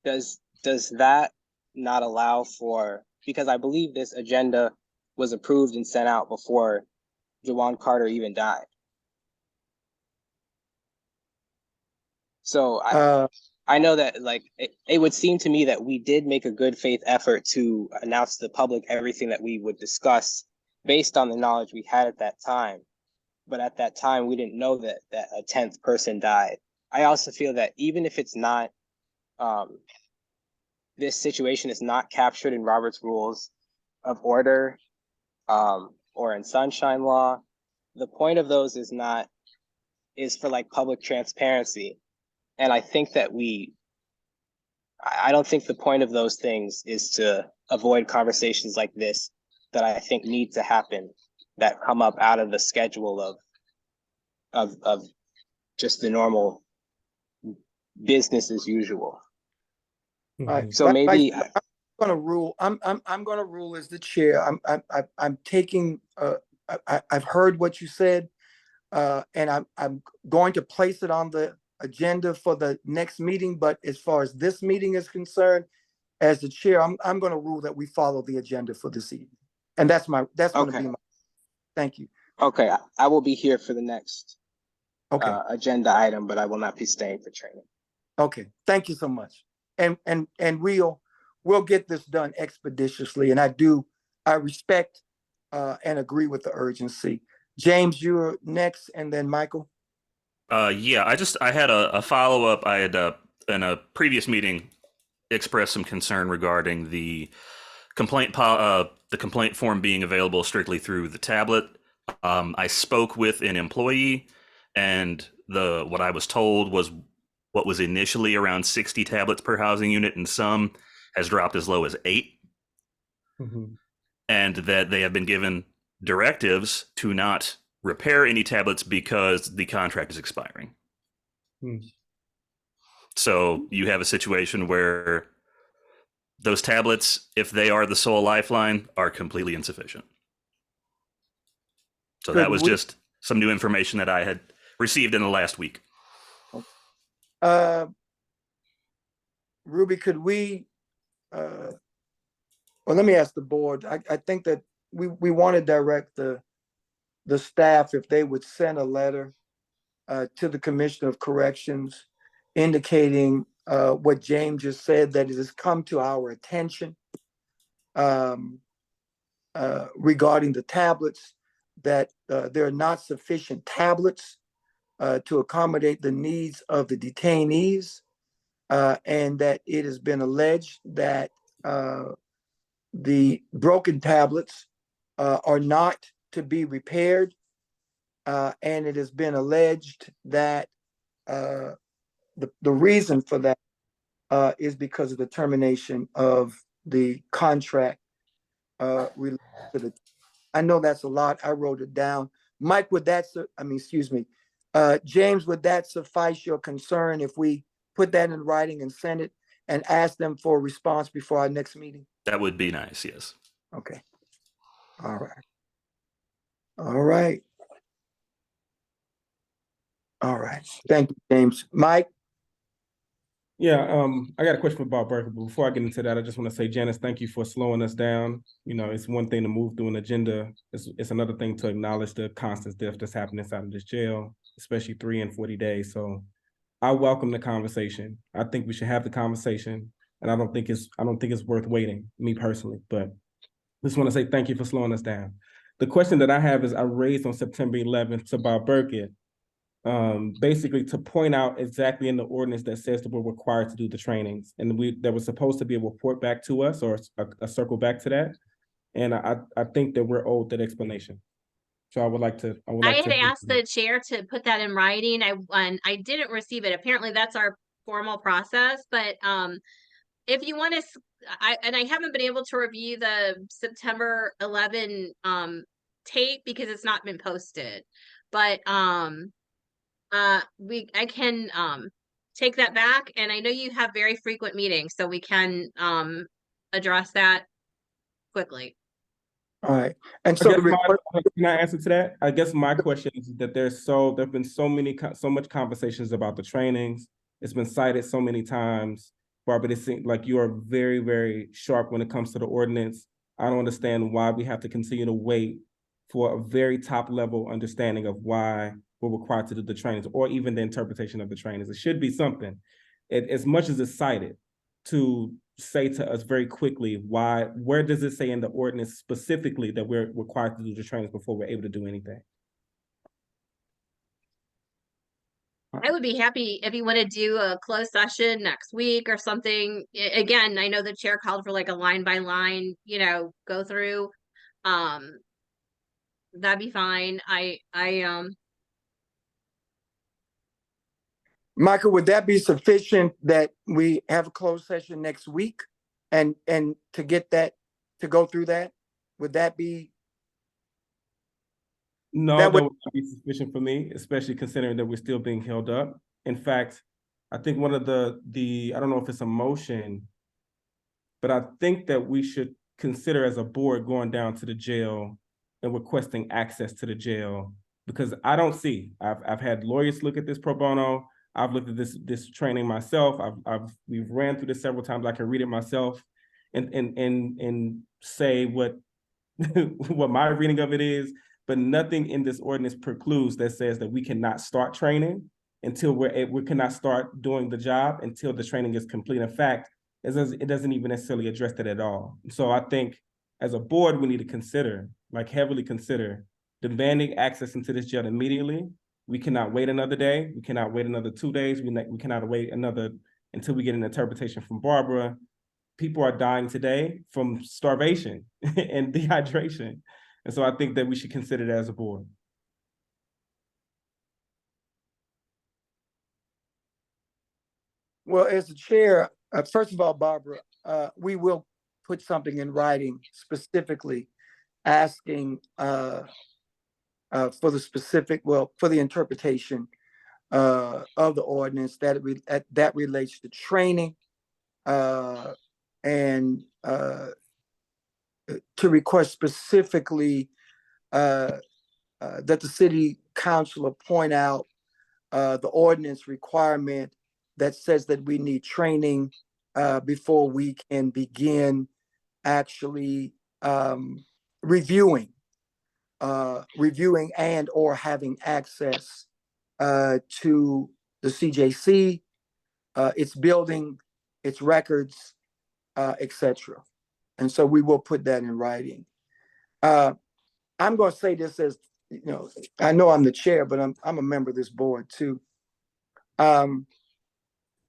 Speaker 8: Does that not allow for, because I believe this agenda was approved and sent out before Jawan Carter even died. So I know that like it would seem to me that we did make a good faith effort to announce to the public everything that we would discuss based on the knowledge we had at that time. But at that time, we didn't know that a 10th person died. I also feel that even if it's not, this situation is not captured in Robert's Rules of Order or in Sunshine Law, the point of those is for like public transparency. And I think that I don't think the point of those things is to avoid conversations like this that I think need to happen, that come up out of the schedule of just the normal business as usual.
Speaker 1: Right.
Speaker 8: So maybe
Speaker 1: gonna rule, I'm gonna rule as the chair. I'm taking, I've heard what you said. And I'm going to place it on the agenda for the next meeting, but as far as this meeting is concerned, as the chair, I'm gonna rule that we follow the agenda for this evening. And that's gonna
Speaker 8: Okay.
Speaker 1: be my, thank you.
Speaker 8: Okay, I will be here for the next
Speaker 1: Okay,
Speaker 8: agenda item, but I will not be staying for training.
Speaker 1: okay, thank you so much. And we'll get this done expeditiously, and I respect and agree with the urgency. James, you're next, and then Michael.
Speaker 5: Yeah, I had a follow up. I had in a previous meeting expressed some concern regarding the complaint form being available strictly through the tablet. I spoke with an employee, and what I was told was what was initially around 60 tablets per housing unit, and some has dropped as low as 8, and that they have been given directives to not repair any tablets because the contract is expiring. So you have a situation where those tablets, if they are the sole lifeline, are completely insufficient. So that was just some new information that I had received in the last week.
Speaker 1: Ruby, could we, well, let me ask the board. I think that we want to direct the staff, if they would send a letter to the Commissioner of Corrections indicating what James just said, that it has come to our attention regarding the tablets, that there are not sufficient tablets to accommodate the needs of the detainees, and that it has been alleged that the broken tablets are not to be repaired, and it has been alleged that the reason for that is because of the termination of the contract related to the. I know that's a lot. I wrote it down. Mike, James, would that suffice your concern if we put that in writing and send it and ask them for a response before our next meeting?
Speaker 5: That would be nice, yes.
Speaker 1: Okay. All right. All right. All right. Thank you, James. Mike?
Speaker 9: Yeah, I got a question for Bob Burke, but before I get into that, I just want to say, Janice, thank you for slowing us down. You know, it's one thing to move through an agenda. It's another thing to acknowledge the constant stuff that's happening inside of this jail, especially 3 and 40 days. So I welcome the conversation. I think we should have the conversation, and I don't think it's worth waiting, me personally, but just want to say thank you for slowing us down. The question that I have is I raised on September 11th to Bob Burkett, basically to point out exactly in the ordinance that says that we're required to do the trainings, and there was supposed to be a report back to us or a circle back to that, and I think that we're owed that explanation. So I would like to.
Speaker 4: I had asked the chair to put that in writing. I didn't receive it. Apparently, that's our formal process. But if you want to, I haven't been able to review the September 11 tape because it's not been posted. But I can take that back, and I know you have very frequent meetings, so we can address that quickly.
Speaker 1: All right. And so
Speaker 9: can I answer to that? I guess my question is that there've been so much conversations about the trainings. It's been cited so many times, Barbara. It seems like you are very, very sharp when it comes to the ordinance. I don't understand why we have to continue to wait for a very top level understanding of why we're required to do the trainings, or even the interpretation of the trainings. It should be something, as much as it's cited, to say to us very quickly where does it say in the ordinance specifically that we're required to do the trainings before we're able to do anything?
Speaker 4: I would be happy if you want to do a closed session next week or something. Again, I know the chair called for like a line by line, go through. That'd be fine.
Speaker 1: Michael, would that be sufficient that we have a closed session next week and to get that, to go through that? Would that be?
Speaker 9: No, that would not be sufficient for me, especially considering that we're still being held up. In fact, I think one of the I don't know if it's a motion but I think that we should consider as a board going down to the jail and requesting access to the jail, because I don't see, I've had lawyers look at this pro bono. I've looked at this training myself. We've ran through this several times. I can read it myself and say what what my reading of it is, but nothing in this ordinance precludes that says that we cannot start training until we cannot start doing the job until the training is complete. In fact, it doesn't even necessarily address that at all. So I think as a board, we need to consider, like heavily consider, demanding access into this jail immediately. We cannot wait another day. We cannot wait another 2 days. We cannot wait until we get an interpretation from Barbara. People are dying today from starvation and dehydration. And so I think that we should consider that as a board.
Speaker 1: Well, as the chair, first of all, Barbara, we will put something in writing specifically asking for the interpretation of the ordinance that relates to training and to request specifically that the city council point out the ordinance requirement that says that we need training before we can begin actually reviewing and or having access to the CJC, its building, its records, etc. And so we will put that in writing. I'm going to say this as, you know, I know I'm the chair, but I'm a member of this board too.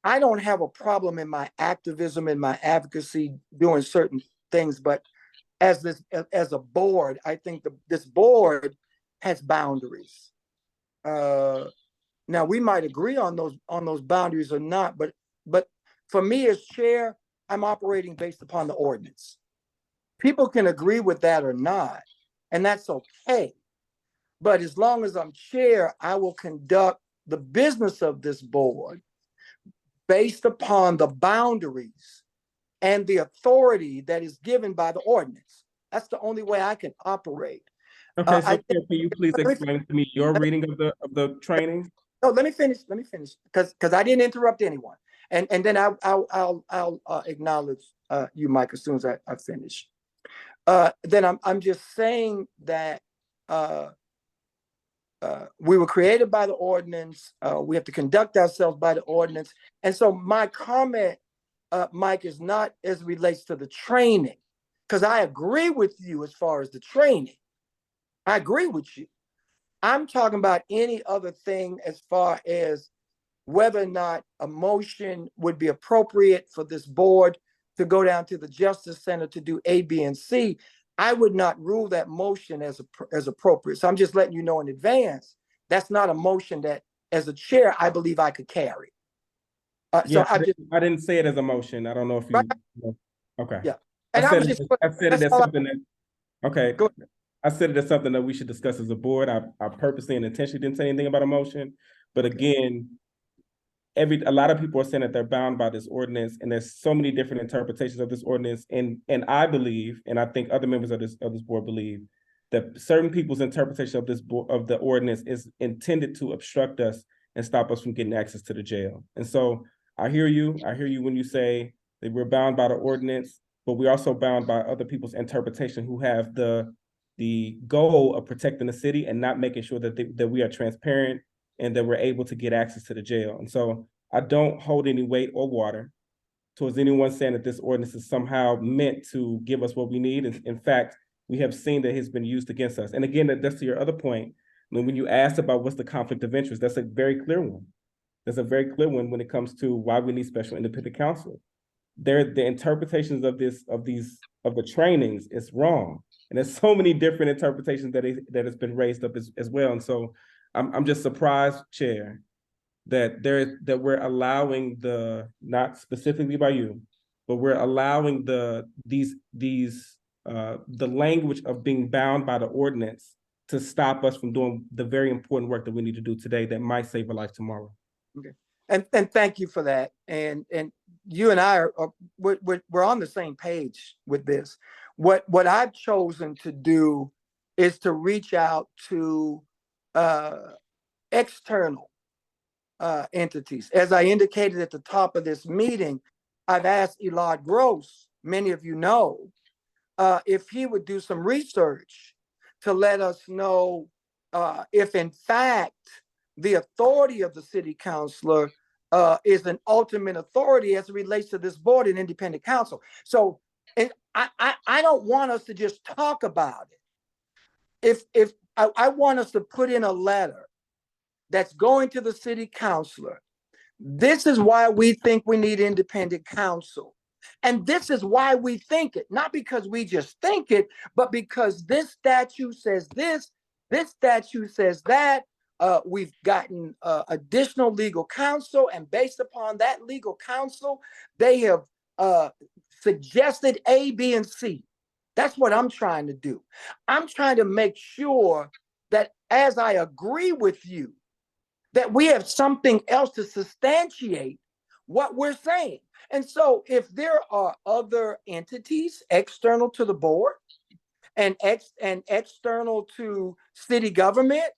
Speaker 1: I don't have a problem in my activism and my advocacy doing certain things, but as a board, I think this board has boundaries. Now we might agree on those boundaries or not, but for me as chair, I'm operating based upon the ordinance. People can agree with that or not, and that's okay. But as long as I'm chair, I will conduct the business of this board based upon the boundaries and the authority that is given by the ordinance. That's the only way I can operate.
Speaker 9: Okay, so can you please explain to me your reading of the training?
Speaker 1: No, let me finish because I didn't interrupt anyone, and then I'll acknowledge you, Mike, as soon as I finish. Then I'm just saying that we were created by the ordinance. We have to conduct ourselves by the ordinance, and so my comment, Mike, is not as relates to the training, because I agree with you as far as the training. I agree with you. I'm talking about any other thing as far as whether or not a motion would be appropriate for this board to go down to the Justice Center to do A, B, and C. I would not rule that motion as appropriate. So I'm just letting you know in advance, that's not a motion that as a chair, I believe I could carry.
Speaker 9: Yeah, so I didn't say it as a motion. I don't know if you, right? Okay.
Speaker 1: Yeah. And
Speaker 9: I said it as something that, okay.
Speaker 1: Go ahead.
Speaker 9: I said it as something that we should discuss as a board. I purposely and intentionally didn't say anything about a motion, but again, a lot of people are saying that they're bound by this ordinance, and there's so many different interpretations of this ordinance. And I believe, and I think other members of this board believe, that certain people's interpretation of the ordinance is intended to obstruct us and stop us from getting access to the jail. And so I hear you when you say that we're bound by the ordinance, but we're also bound by other people's interpretation who have the goal of protecting the city and not making sure that we are transparent and that we're able to get access to the jail. And so I don't hold any weight or water towards anyone saying that this ordinance is somehow meant to give us what we need. In fact, we have seen that it's been used against us. And again, that's to your other point. When you asked about what's the conflict of interest, that's a very clear one. That's a very clear one when it comes to why we need special independent counsel. The interpretations of the trainings is wrong. And there's so many different interpretations that has been raised up as well. And so I'm just surprised, Chair, that we're allowing not specifically by you, but we're allowing the language of being bound by the ordinance to stop us from doing the very important work that we need to do today that might save a life tomorrow.
Speaker 1: Okay. And thank you for that. And you and I we're on the same page with this. What I've chosen to do is to reach out to external entities. As I indicated at the top of this meeting, I've asked Elad Gross, many of you know, if he would do some research to let us know if in fact the authority of the city councilor is an ultimate authority as it relates to this board and independent council. So and I don't want us to just talk about it. If I want us to put in a letter that's going to the city councilor. This is why we think we need independent counsel. And this is why we think it, not because we just think it, but because this statute says this statute says that. We've gotten additional legal counsel, and based upon that legal counsel, they have suggested A, B, and C. That's what I'm trying to do. I'm trying to make sure that as I agree with you, that we have something else to substantiate what we're saying. And so if there are other entities external to the board and external to city government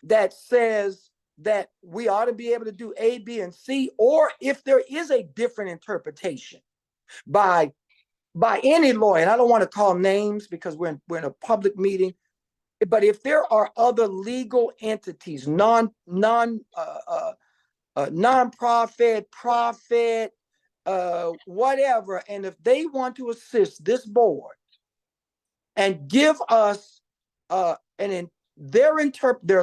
Speaker 1: that says that we ought to be able to do A, B, and C, or if there is a different interpretation by any lawyer, and I don't want to call names because we're in a public meeting, but if there are other legal entities, nonprofit, profit, whatever, and if they want to assist this board and give us their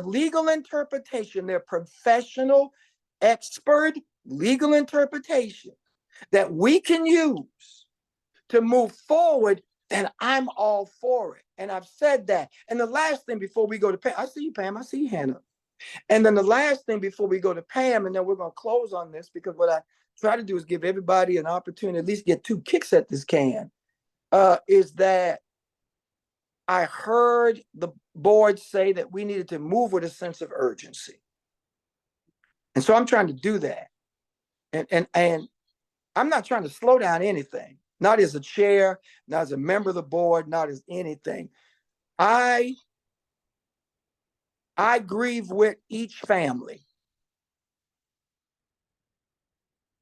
Speaker 1: legal interpretation, their professional, expert legal interpretation that we can use to move forward, then I'm all for it. And I've said that. And the last thing before we go to Pam, I see you, Pam, I see you, Hannah. And then the last thing before we go to Pam, and then we're going to close on this, because what I try to do is give everybody an opportunity to at least get 2 kicks at this can, is that I heard the board say that we needed to move with a sense of urgency. And so I'm trying to do that. And I'm not trying to slow down anything, not as a chair, not as a member of the board, not as anything. I grieve with each family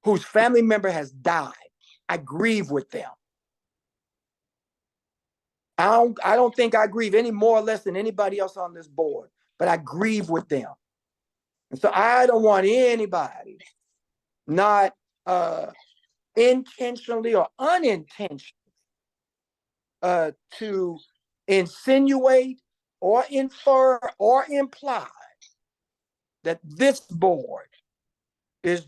Speaker 1: whose family member has died. I grieve with them. I don't think I grieve any more or less than anybody else on this board, but I grieve with them. And so I don't want anybody, not intentionally or unintentionally, to insinuate or infer or imply that this board is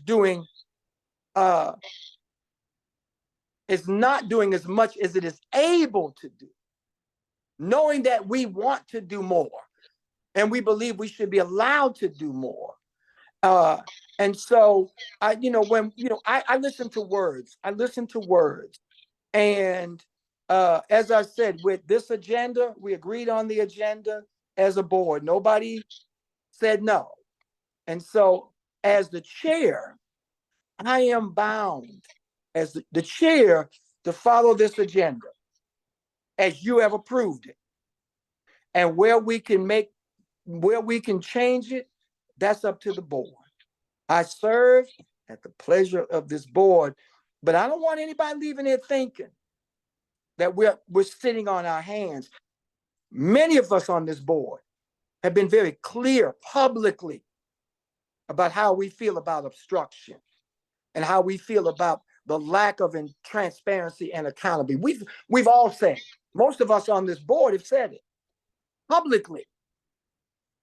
Speaker 1: not doing as much as it is able to do, knowing that we want to do more and we believe we should be allowed to do more. And so I listen to words. And as I said, with this agenda, we agreed on the agenda as a board. Nobody said no. And so as the chair, I am bound as the chair to follow this agenda as you have approved it. And where we can change it, that's up to the board. I serve at the pleasure of this board, but I don't want anybody leaving there thinking that we're sitting on our hands. Many of us on this board have been very clear publicly about how we feel about obstruction and how we feel about the lack of transparency and accountability. We've all said, most of us on this board have said it publicly.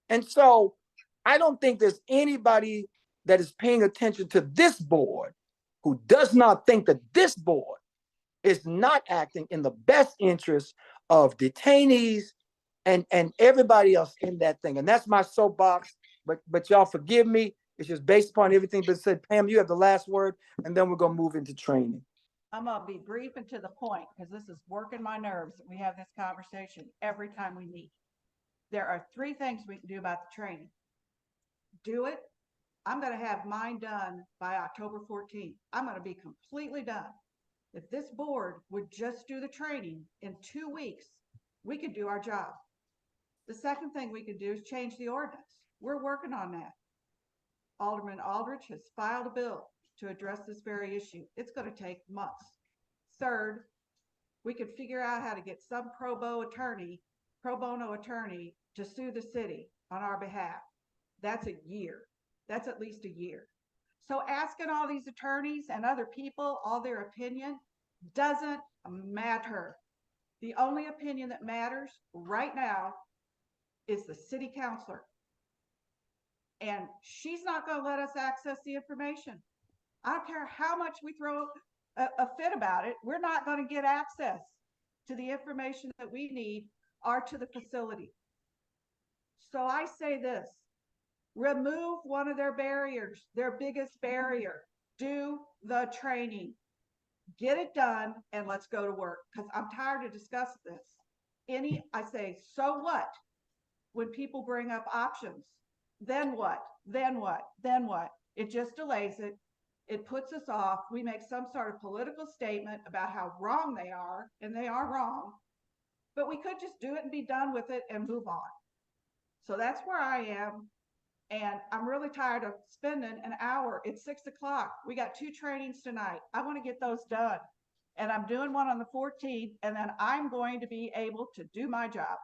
Speaker 1: And so I don't think there's anybody that is paying attention to this board who does not think that this board is not acting in the best interest of detainees and everybody else in that thing. And that's my soapbox, but y'all forgive me. It's just based upon everything that's said. Pam, you have the last word, and then we're going to move into training.
Speaker 3: I'm going to be brief and to the point, because this is working my nerves. We have this conversation every time we meet. There are 3 things we can do about the training. Do it, I'm gonna have mine done by October 14th. I'm gonna be completely done. If this board would just do the training in 2 weeks, we could do our job. The second thing we could do is change the ordinance. We're working on that. Alderman Aldrich has filed a bill to address this very issue. It's going to take months. Third, we could figure out how to get some pro bono attorney to sue the city on our behalf. That's a year. That's at least a year. So asking all these attorneys and other people all their opinion doesn't matter. The only opinion that matters right now is the city councilor. And she's not going to let us access the information. I don't care how much we throw a fit about it. We're not going to get access to the information that we need or to the facility. So I say this, remove one of their barriers, their biggest barrier. Do the training. Get it done and let's go to work, because I'm tired of discussing this. I say, so what? When people bring up options, then what? Then what? Then what? It just delays it. It puts us off. We make some sort of political statement about how wrong they are, and they are wrong, but we could just do it and be done with it and move on. So that's where I am. And I'm really tired of spending an hour. It's 6 o'clock. We got 2 trainings tonight. I want to get those done. And I'm doing one on the 14th, and then I'm going to be able to do my job.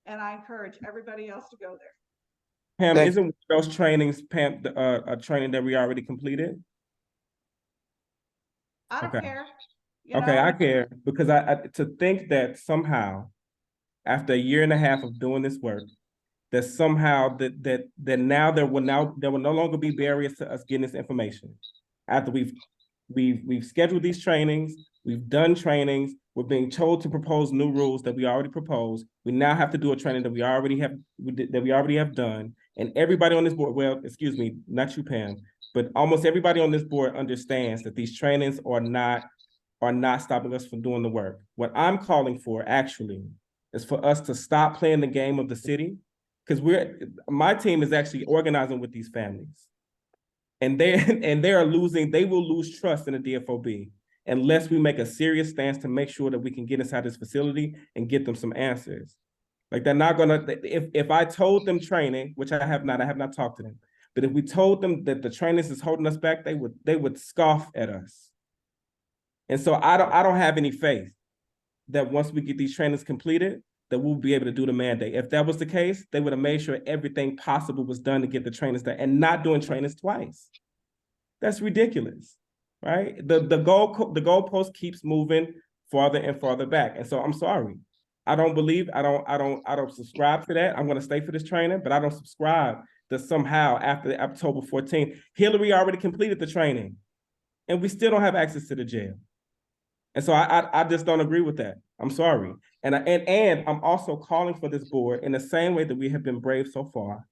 Speaker 3: And I encourage everybody else to go there.
Speaker 9: Pam,
Speaker 1: Thank
Speaker 9: isn't those trainings, Pam, a training that we already completed?
Speaker 3: I don't
Speaker 9: Okay.
Speaker 3: care.
Speaker 9: Okay, I care, because I to think that somehow, after a year and a half of doing this work, that somehow that now there will no longer be barriers to us getting this information. After we've scheduled these trainings, we've done trainings, we're being told to propose new rules that we already proposed. We now have to do a training that we already have done. And everybody on this board, well, excuse me, not you, Pam, but almost everybody on this board understands that these trainings are not stopping us from doing the work. What I'm calling for actually is for us to stop playing the game of the city, because my team is actually organizing with these families. And they will lose trust in the DFOB unless we make a serious stance to make sure that we can get inside this facility and get them some answers. Like, they're not gonna, if I told them training, which I have not talked to them, but if we told them that the training is holding us back, they would scoff at us. And so I don't have any faith that once we get these trainings completed, that we'll be able to do the mandate. If that was the case, they would have made sure everything possible was done to get the trainings done, and not doing trainings twice. That's ridiculous, right? The goalpost keeps moving farther and farther back. And so I'm sorry. I don't subscribe to that. I'm going to stay for this training, but I don't subscribe that somehow after October 14th, Hillary already completed the training and we still don't have access to the jail. And so I just don't agree with that. I'm sorry. And I'm also calling for this board, in the same way that we have been brave so far,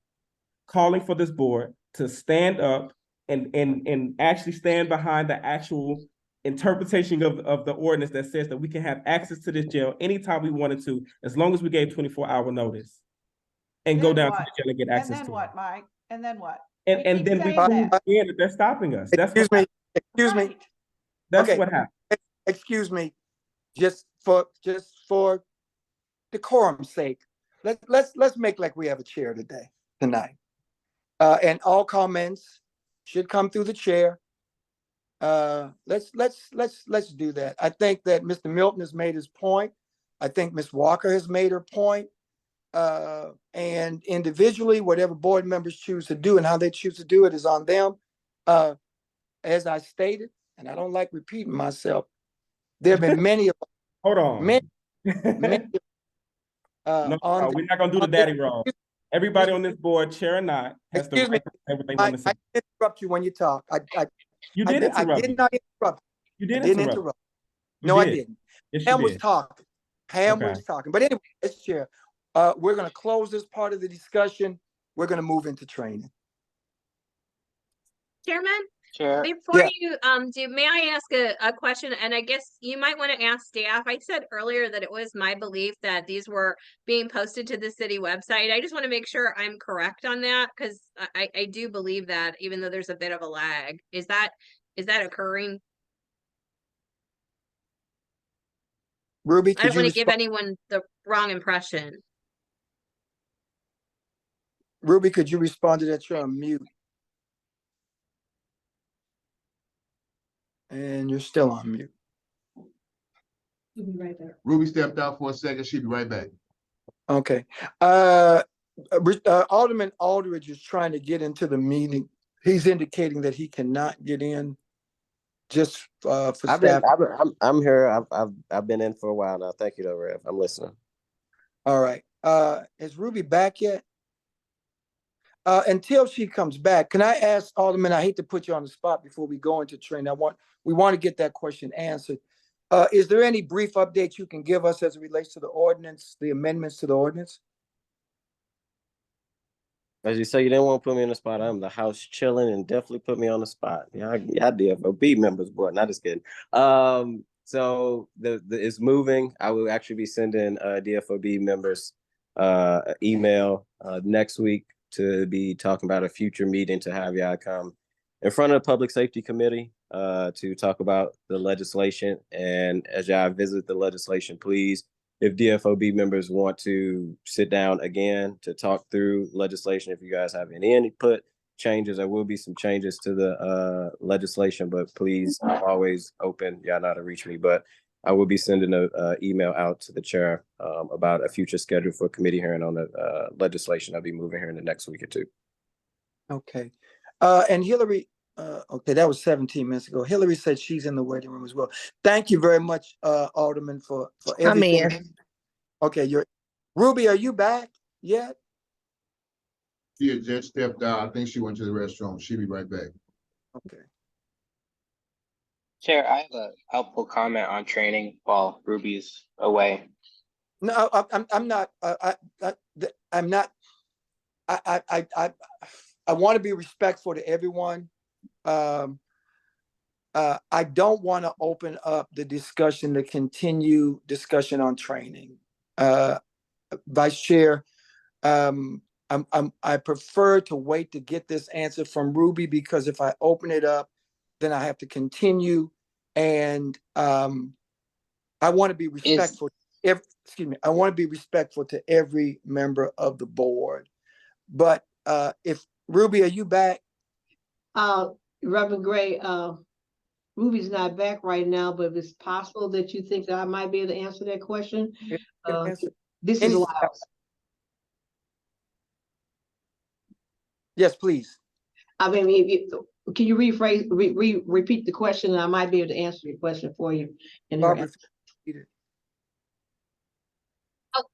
Speaker 9: calling for this board to stand up and actually stand behind the actual interpretation of the ordinance that says that we can have access to this jail anytime we wanted to, as long as we gave 24-hour notice, and go down to the jail and get access to it.
Speaker 3: And then what, Mike? And then what?
Speaker 9: And then we prove again that they're stopping us.
Speaker 1: Excuse me.
Speaker 9: That's
Speaker 1: Okay.
Speaker 9: what happened.
Speaker 1: Excuse me, just for decorum's sake, let's make like we have a chair tonight. And all comments should come through the chair. Let's do that. I think that Mr. Milton has made his point. I think Ms. Walker has made her point. And individually, whatever board members choose to do and how they choose to do it is on them. As I stated, and I don't like repeating myself, there have been many of
Speaker 9: Hold on.
Speaker 1: many
Speaker 9: no, we're not gonna do the daddy roll. Everybody on this board, chair or not, has the right to say what they want to say.
Speaker 1: I interrupt you when you talk.
Speaker 9: You did interrupt.
Speaker 1: I did not interrupt.
Speaker 9: You did
Speaker 1: interrupt. No, I didn't.
Speaker 9: Yes,
Speaker 1: Pam was
Speaker 9: did.
Speaker 1: talking. Pam was talking. But anyway, let's chair. We're going to close this part of the discussion. We're going to move into training.
Speaker 4: Chairman,
Speaker 8: Chair,
Speaker 4: Before
Speaker 1: Yeah.
Speaker 4: you do, may I ask a question? And I guess you might want to ask staff. I said earlier that it was my belief that these were being posted to the city website. I just want to make sure I'm correct on that because I do believe that, even though there's a bit of a lag. Is that occurring?
Speaker 1: Ruby,
Speaker 4: I
Speaker 1: could
Speaker 4: don't
Speaker 1: you
Speaker 4: want to give
Speaker 1: respond?
Speaker 4: anyone the wrong impression.
Speaker 1: Ruby, could you respond to that? You're on mute. And you're still on mute.
Speaker 2: We'll be right there.
Speaker 10: Ruby stepped out for a second. She'll be right back.
Speaker 1: Okay. Alderman Aldridge is trying to get into the meeting. He's indicating that he cannot get in just for staff.
Speaker 11: I'm here. I've been in for a while now. Thank you, though, Rev. I'm listening.
Speaker 1: All right. Is Ruby back yet? Until she comes back, can I ask Alderman, I hate to put you on the spot before we go into training. We want to get that question answered. Is there any brief update you can give us as it relates to the ordinance, the amendments to the ordinance?
Speaker 11: As you say, you didn't want to put me on the spot. I'm the house chilling and definitely put me on the spot. Yeah, I DFOB members, boy. Not just kidding. So it's moving. I will actually be sending DFOB members email next week to be talking about a future meeting to have y'all come in front of the Public Safety Committee to talk about the legislation. And as y'all visit the legislation, please, if DFOB members want to sit down again to talk through legislation, if you guys have any input, changes, there will be some changes to the legislation, but please, I'm always open. Y'all know how to reach me, but I will be sending an email out to the chair about a future schedule for a committee hearing on the legislation. I'll be moving here in the next week or two.
Speaker 1: Okay. And Hillary, okay, that was 17 minutes ago. Hillary said she's in the waiting room as well. Thank you very much, Alderman, for everything.
Speaker 6: I'm in.
Speaker 1: Okay, Ruby, are you back yet?
Speaker 10: She had just stepped out. I think she went to the restroom. She'll be right back.
Speaker 1: Okay.
Speaker 8: Chair, I have a helpful comment on training while Ruby's away.
Speaker 1: No, I'm not. I'm not. I want to be respectful to everyone. I don't want to open up the discussion, the continue discussion on training. Vice Chair, I prefer to wait to get this answer from Ruby, because if I open it up, then I have to continue, and I want to be respectful. I want to be respectful to every member of the board. But if Ruby, are you back?
Speaker 2: Reverend Gray, Ruby's not back right now, but if it's possible that you think that I might be able to answer that question, this is Lyles.
Speaker 1: Yes, please.
Speaker 2: I mean, can you rephrase, repeat the question, and I might be able to answer your question for you.
Speaker 1: Barbara,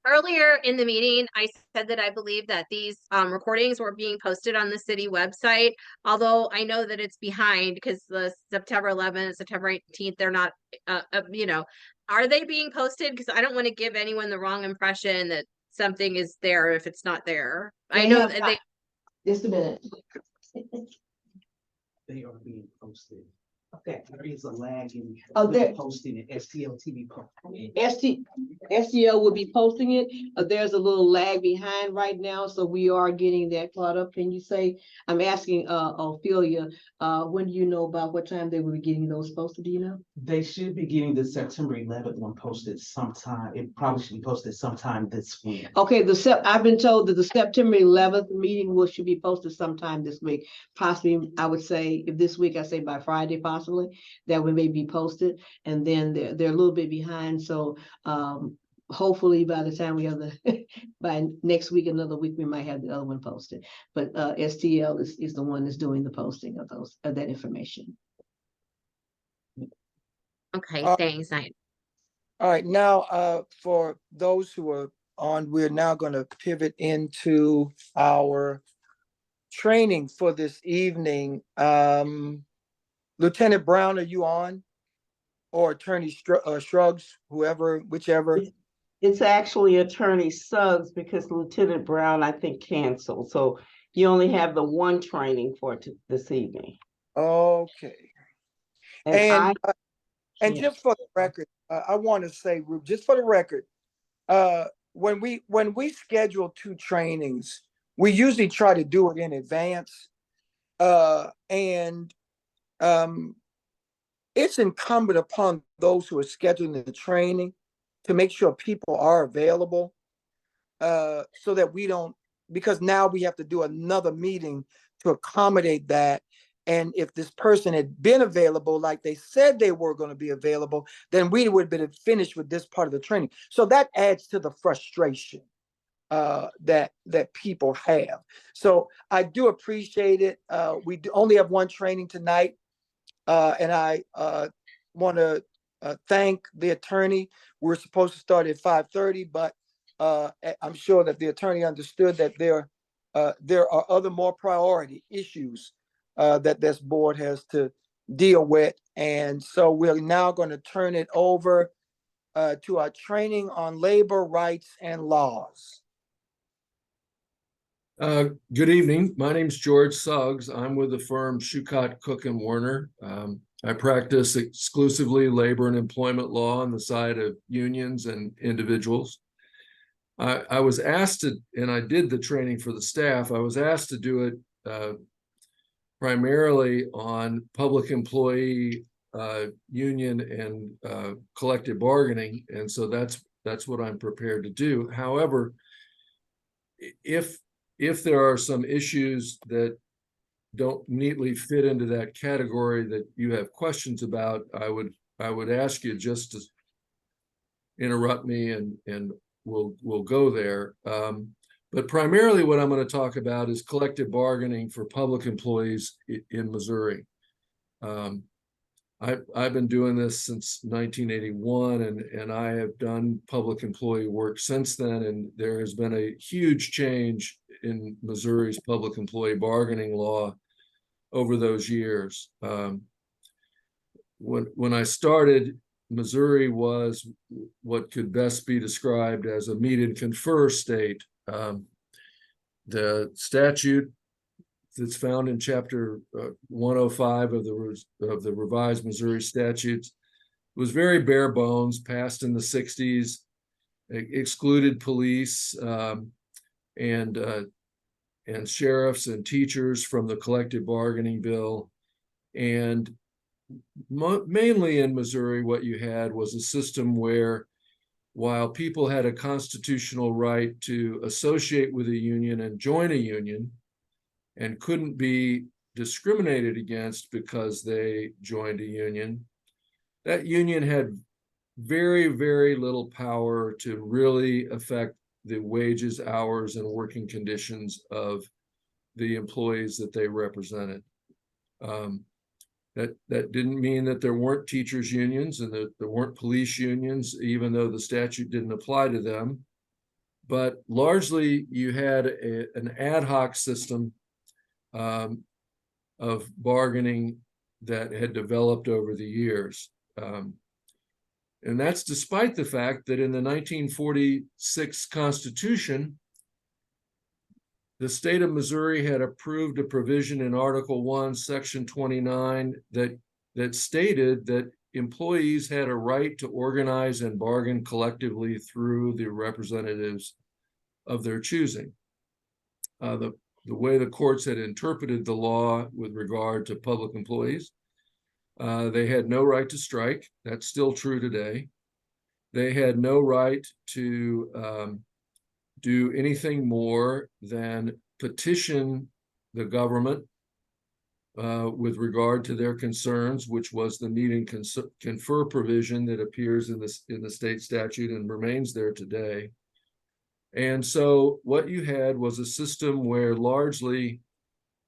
Speaker 4: Earlier in the meeting, I said that I believe that these recordings were being posted on the city website, although I know that it's behind because the September 11th, September 18th, they're not, are they being posted? Because I don't want to give anyone the wrong impression that something is there if it's not there. I know that they.
Speaker 2: Just a minute.
Speaker 12: They are being posted.
Speaker 2: Okay.
Speaker 12: There is a lag in
Speaker 2: posting
Speaker 12: it. STL TV posting.
Speaker 2: STL will be posting it. There's a little lag behind right now, so we are getting that caught up. Can you say, I'm asking Ophelia, when do you know about what time they will be getting those posted? Do you know?
Speaker 12: They should be getting the September 11th one posted sometime. It probably should be posted sometime this week.
Speaker 2: Okay, I've been told that the September 11th meeting should be posted sometime this week. Possibly, I would say, if this week, I say by Friday, possibly, that we may be posted. And then they're a little bit behind. So hopefully by the time we have by next week, another week, we might have the other one posted. But STL is the one that's doing the posting of that information.
Speaker 4: Okay, thanks.
Speaker 1: all right, now for those who are on, we're now going to pivot into our training for this evening. Lieutenant Brown, are you on? Or Attorney Shrugs, whichever.
Speaker 2: It's actually Attorney Suggs, because Lieutenant Brown, I think, canceled. So you only have the one training for this evening.
Speaker 1: Okay.
Speaker 2: And
Speaker 1: And
Speaker 2: yeah.
Speaker 1: just for the record, I want to say, Rube, just for the record, when we schedule 2 trainings, we usually try to do it in advance. And it's incumbent upon those who are scheduling the training to make sure people are available, so that we don't, because now we have to do another meeting to accommodate that. And if this person had been available like they said they were going to be available, then we would have been finished with this part of the training. So that adds to the frustration that people have. So I do appreciate it. We only have 1 training tonight, and I want to thank the attorney. We're supposed to start at 5:30, but I'm sure that the attorney understood that there are other more priority issues that this board has to deal with. And so we're now going to turn it over to our training on labor rights and laws.
Speaker 13: Good evening. My name's George Suggs. I'm with the firm Schucott, Cook and Warner. I practice exclusively labor and employment law on the side of unions and individuals. I was asked to, and I did the training for the staff. I was asked to do it primarily on public employee union and collective bargaining, and so that's what I'm prepared to do. However, if there are some issues that don't neatly fit into that category that you have questions about, I would ask you just to interrupt me and we'll go there. But primarily what I'm going to talk about is collective bargaining for public employees in Missouri. I've been doing this since 1981, and I have done public employee work since then, and there has been a huge change in Missouri's public employee bargaining law over those years. When I started, Missouri was what could best be described as a meet and confer state. The statute that's found in chapter 105 of the revised Missouri statutes was very bare bones, passed in the 60s, excluded police and sheriffs and teachers from the collective bargaining bill. And mainly in Missouri, what you had was a system where, while people had a constitutional right to associate with a union and join a union, and couldn't be discriminated against because they joined a union, that union had very, very little power to really affect the wages, hours, and working conditions of the employees that they represented. That didn't mean that there weren't teachers' unions and that there weren't police unions, even though the statute didn't apply to them. But largely, you had an ad hoc system of bargaining that had developed over the years. And that's despite the fact that in the 1946 Constitution, the state of Missouri had approved a provision in Article 1, Section 29 that stated that employees had a right to organize and bargain collectively through the representatives of their choosing. The way the courts had interpreted the law with regard to public employees, they had no right to strike. That's still true today. They had no right to do anything more than petition the government with regard to their concerns, which was the meet and confer provision that appears in the state statute and remains there today. And so what you had was a system where largely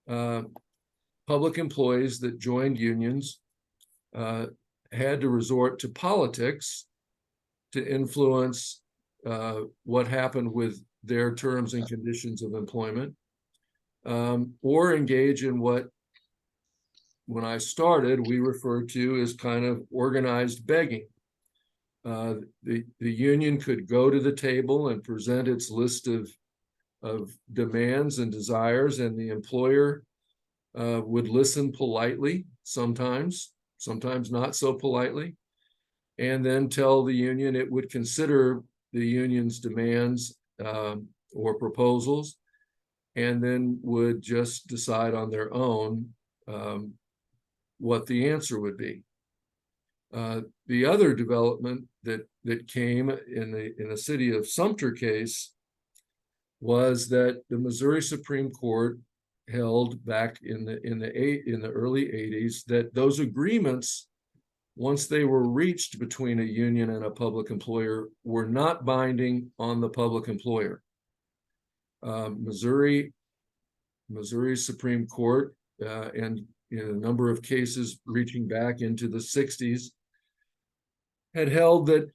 Speaker 13: public employees that joined unions had to resort to politics to influence what happened with their terms and conditions of employment, or engage in what, when I started, we referred to as kind of organized begging. The union could go to the table and present its list of demands and desires, and the employer would listen politely sometimes not so politely, and then tell the union it would consider the union's demands or proposals, and then would just decide on their own what the answer would be. The other development that came in the city of Sumter case was that the Missouri Supreme Court held back in the early 80s that those agreements, once they were reached between a union and a public employer, were not binding on the public employer. Missouri Supreme Court, and in a number of cases reaching back into the 60s, had held that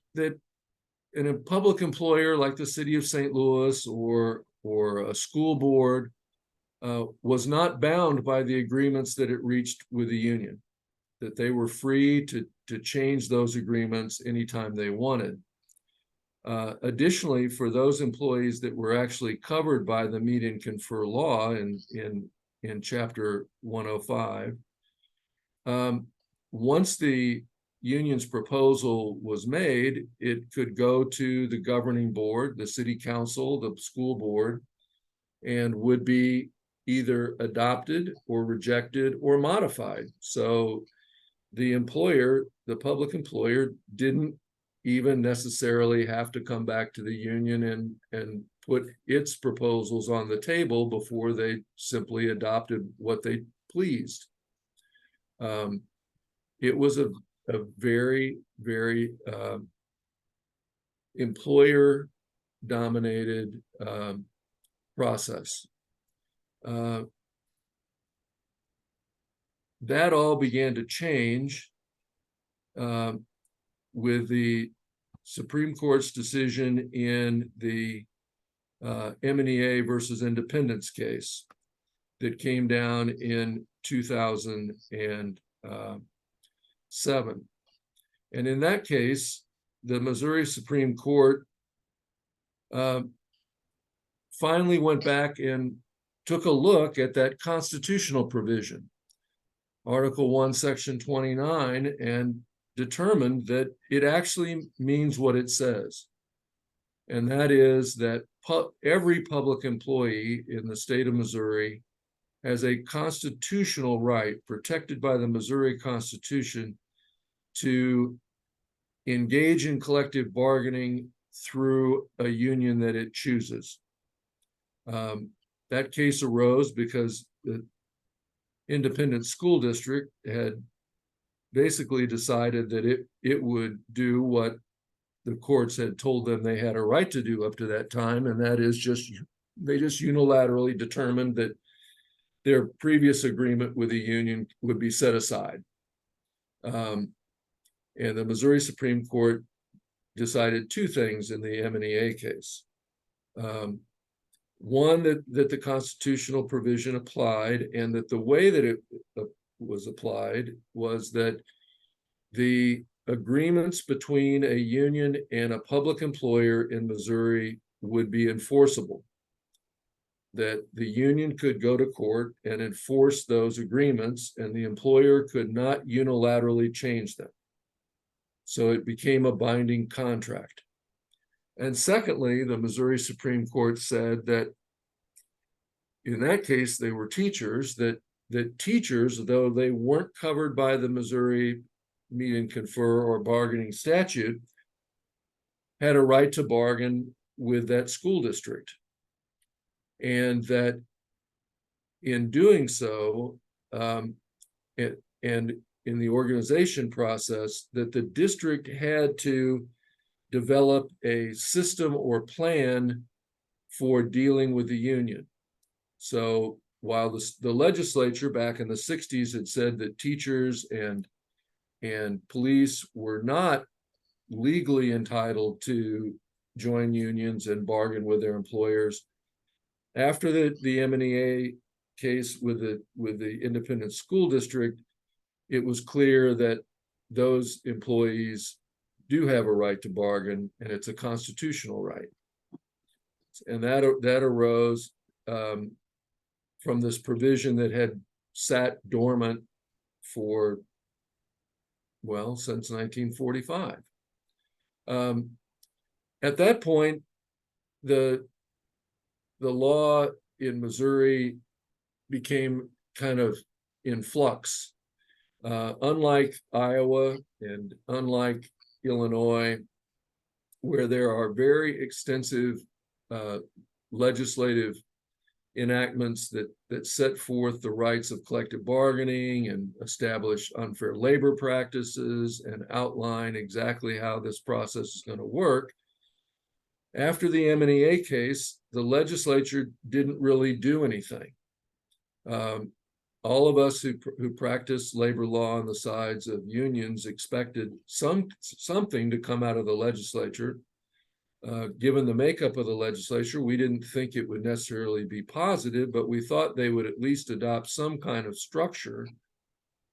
Speaker 13: in a public employer like the city of St. Louis or a school board was not bound by the agreements that it reached with the union, that they were free to change those agreements anytime they wanted. Additionally, for those employees that were actually covered by the meet and confer law in Chapter 105, once the union's proposal was made, it could go to the governing board, the city council, the school board, and would be either adopted or rejected or modified. So the employer, the public employer, didn't even necessarily have to come back to the union and put its proposals on the table before they simply adopted what they pleased. It was a very, very employer-dominated process. That all began to change with the Supreme Court's decision in the M&EA versus Independence case that came down in 2007. And in that case, the Missouri Supreme Court finally went back and took a look at that constitutional provision, Article 1, Section 29, and determined that it actually means what it says. And that is that every public employee in the state of Missouri has a constitutional right protected by the Missouri Constitution to engage in collective bargaining through a union that it chooses. That case arose because the independent school district had basically decided that it would do what the courts had told them they had a right to do up to that time, and that is they just unilaterally determined that their previous agreement with the union would be set aside. And the Missouri Supreme Court decided two things in the M&EA case. One, that the constitutional provision applied, and that the way that it was applied was that the agreements between a union and a public employer in Missouri would be enforceable, that the union could go to court and enforce those agreements, and the employer could not unilaterally change them. So it became a binding contract. And secondly, the Missouri Supreme Court said that in that case, they were teachers, that teachers, though they weren't covered by the Missouri meet and confer or bargaining statute, had a right to bargain with that school district. And that in doing so, and in the organization process, that the district had to develop a system or plan for dealing with the union. So while the legislature back in the 60s had said that teachers and police were not legally entitled to join unions and bargain with their employers, after the M&EA case with the independent school district, it was clear that those employees do have a right to bargain, and it's a constitutional right. And that arose from this provision that had sat dormant for, well, since 1945. At that point, the law in Missouri became kind of in flux. Unlike Iowa and unlike Illinois, where there are very extensive legislative enactments that set forth the rights of collective bargaining and establish unfair labor practices and outline exactly how this process is going to work. After the M&EA case, the legislature didn't really do anything. All of us who practice labor law on the sides of unions expected something to come out of the legislature. Given the makeup of the legislature, we didn't think it would necessarily be positive, but we thought they would at least adopt some kind of structure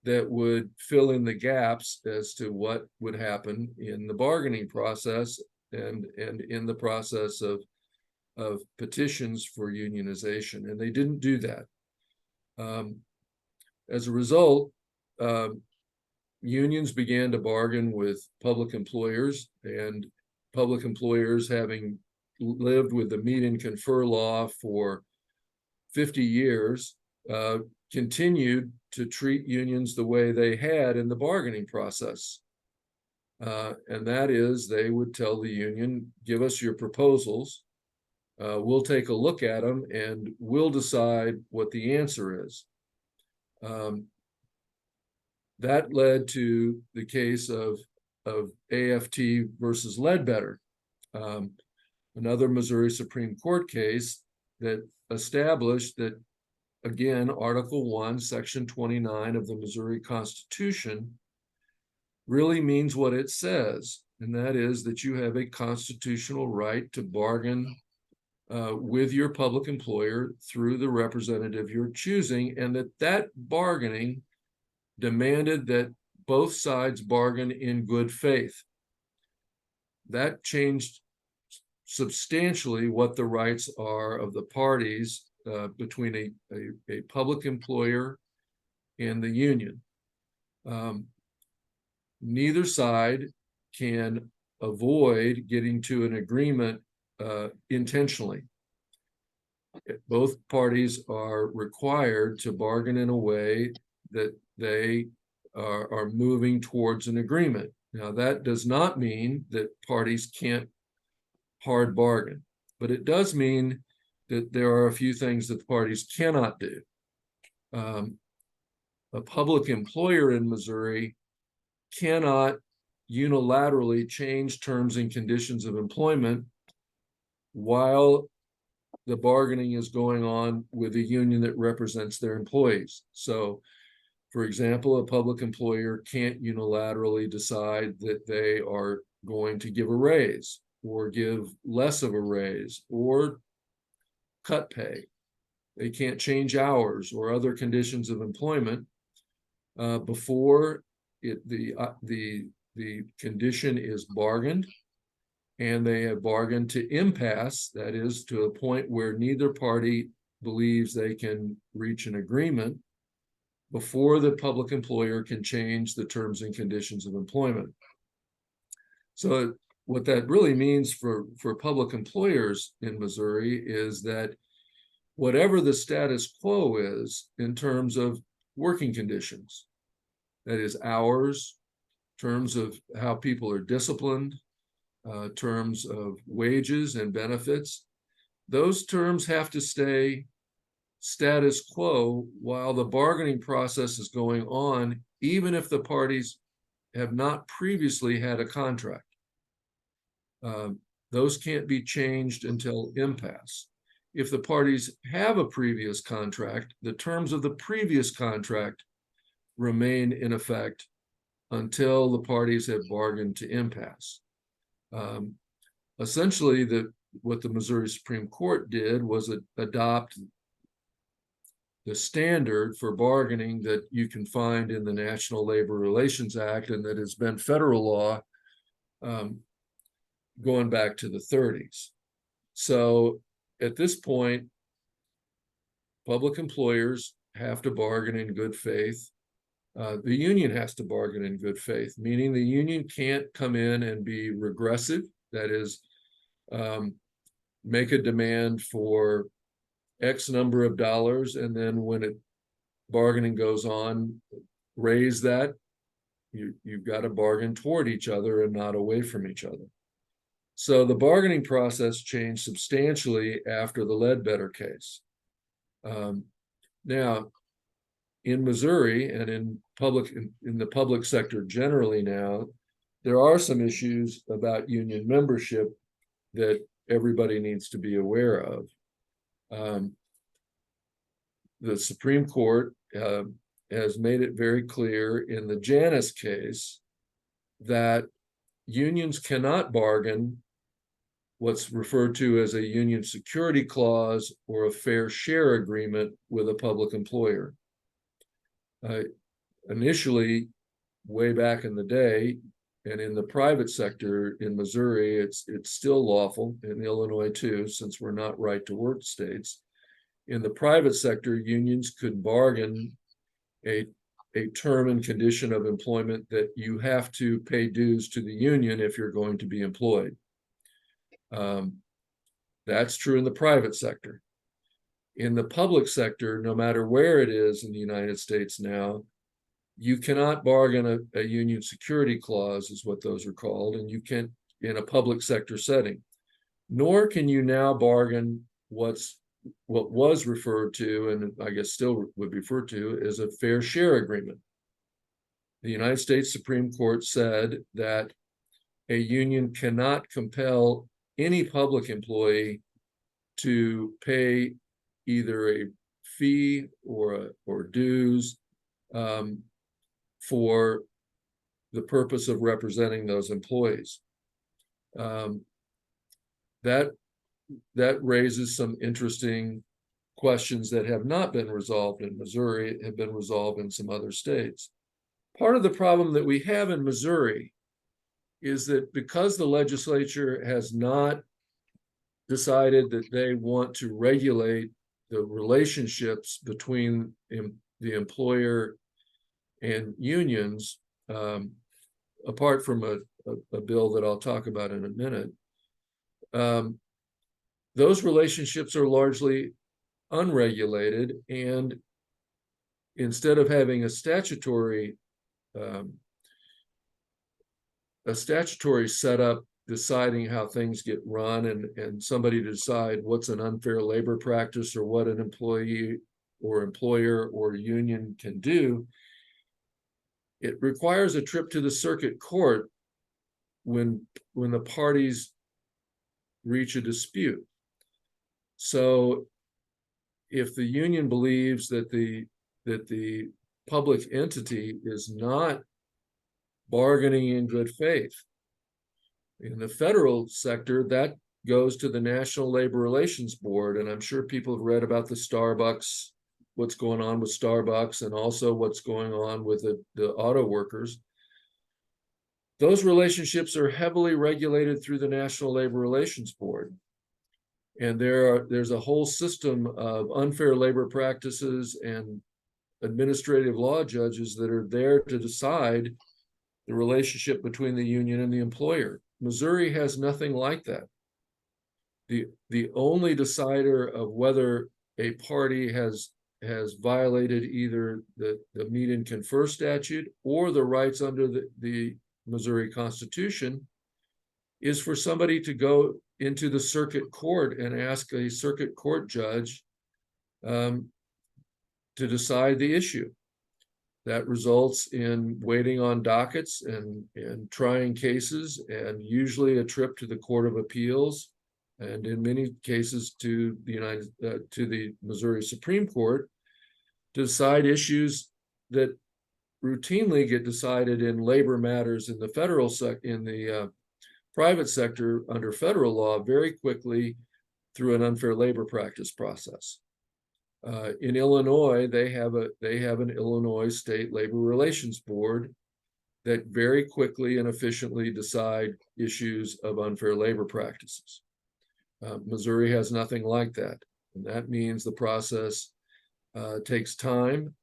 Speaker 13: that would fill in the gaps as to what would happen in the bargaining process and in the process of petitions for unionization. And they didn't do that. As a result, unions began to bargain with public employers, and public employers, having lived with the meet and confer law for 50 years, continued to treat unions the way they had in the bargaining process. And that is, they would tell the union, give us your proposals, we'll take a look at them, and we'll decide what the answer is. That led to the case of AFT versus Ledbetter, another Missouri Supreme Court case that established that, again, Article 1, Section 29 of the Missouri Constitution really means what it says, and that is that you have a constitutional right to bargain with your public employer through the representative you're choosing, and that bargaining demanded that both sides bargain in good faith. That changed substantially what the rights are of the parties between a public employer and the union. Neither side can avoid getting to an agreement intentionally. Both parties are required to bargain in a way that they are moving towards an agreement. Now, that does not mean that parties can't hard bargain, but it does mean that there are a few things that the parties cannot do. A public employer in Missouri cannot unilaterally change terms and conditions of employment while the bargaining is going on with a union that represents their employees. So, for example, a public employer can't unilaterally decide that they are going to give a raise or give less of a raise or cut pay. They can't change hours or other conditions of employment before the condition is bargained, and they have bargained to impasse, that is, to a point where neither party believes they can reach an agreement before the public employer can change the terms and conditions of employment. So what that really means for public employers in Missouri is that whatever the status quo is in terms of working conditions, that is hours, terms of how people are disciplined, terms of wages and benefits, those terms have to stay status quo while the bargaining process is going on, even if the parties have not previously had a contract. Those can't be changed until impasse. If the parties have a previous contract, the terms of the previous contract remain in effect until the parties have bargained to impasse. Essentially, what the Missouri Supreme Court did was adopt the standard for bargaining that you can find in the National Labor Relations Act, and that has been federal law going back to the 30s. So at this point, public employers have to bargain in good faith. The union has to bargain in good faith, meaning the union can't come in and be regressive. That is, make a demand for X number of dollars, and then when bargaining goes on, raise that. You've got to bargain toward each other and not away from each other. So the bargaining process changed substantially after the Ledbetter case. Now, in Missouri and in the public sector generally now, there are some issues about union membership that everybody needs to be aware of. The Supreme Court has made it very clear in the Janus case that unions cannot bargain what's referred to as a union security clause or a fair share agreement with a public employer. Initially, way back in the day, and in the private sector in Missouri, it's still lawful, in Illinois too, since we're not right to work states. In the private sector, unions could bargain a term and condition of employment that you have to pay dues to the union if you're going to be employed. That's true in the private sector. In the public sector, no matter where it is in the United States now, you cannot bargain a union security clause, is what those are called, and you can't in a public sector setting. Nor can you now bargain what was referred to, and I guess still would be referred to, as a fair share agreement. The United States Supreme Court said that a union cannot compel any public employee to pay either a fee or dues for the purpose of representing those employees. That raises some interesting questions that have not been resolved in Missouri, have been resolved in some other states. Part of the problem that we have in Missouri is that because the legislature has not decided that they want to regulate the relationships between the employer and unions, apart from a bill that I'll talk about in a minute, those relationships are largely unregulated, and instead of having a statutory setup deciding how things get run and somebody to decide what's an unfair labor practice or what an employee or employer or union can do, it requires a trip to the circuit court when the parties reach a dispute. So if the union believes that the public entity is not bargaining in good faith, in the federal sector, that goes to the National Labor Relations Board. And I'm sure people have read about the Starbucks, what's going on with Starbucks, and also what's going on with the auto workers. Those relationships are heavily regulated through the National Labor Relations Board. And there's a whole system of unfair labor practices and administrative law judges that are there to decide the relationship between the union and the employer. Missouri has nothing like that. The only decider of whether a party has violated either the meet and confer statute or the rights under the Missouri Constitution is for somebody to go into the circuit court and ask a circuit court judge to decide the issue. That results in waiting on dockets and trying cases, and usually a trip to the Court of Appeals, and in many cases to the Missouri Supreme Court to decide issues that routinely get decided in labor matters in the private sector under federal law very quickly through an unfair labor practice process. In Illinois, they have an Illinois State Labor Relations Board that very quickly and efficiently decide issues of unfair labor practices. Missouri has nothing like that. And that means the process takes time.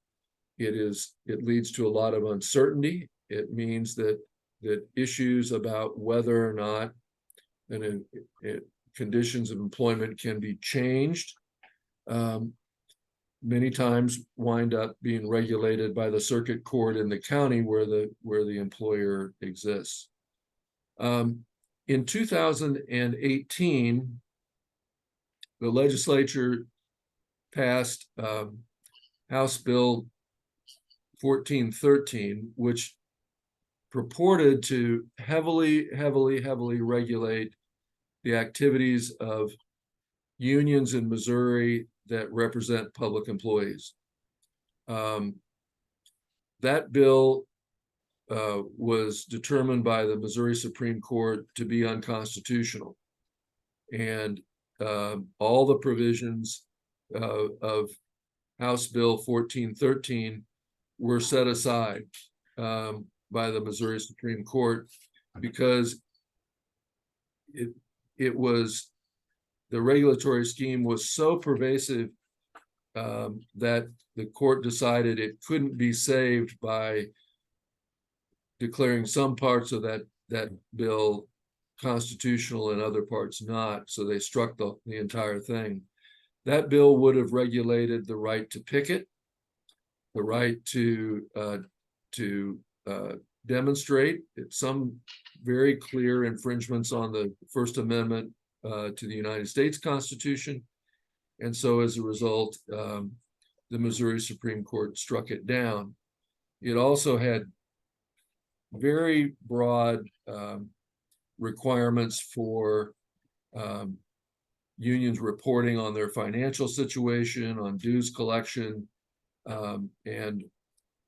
Speaker 13: It leads to a lot of uncertainty. It means that issues about whether or not conditions of employment can be changed many times wind up being regulated by the circuit court in the county where the employer exists. In 2018, the legislature passed House Bill 1413, which purported to heavily regulate the activities of unions in Missouri that represent public employees. That bill was determined by the Missouri Supreme Court to be unconstitutional. And all the provisions of House Bill 1413 were set aside by the Missouri Supreme Court because it was, the regulatory scheme was so pervasive that the court decided it couldn't be saved by declaring some parts of that bill constitutional and other parts not. So they struck the entire thing. That bill would have regulated the right to picket, the right to demonstrate. Some very clear infringements on the First Amendment to the United States Constitution. And so as a result, the Missouri Supreme Court struck it down. It also had very broad requirements for unions reporting on their financial situation, on dues collection, and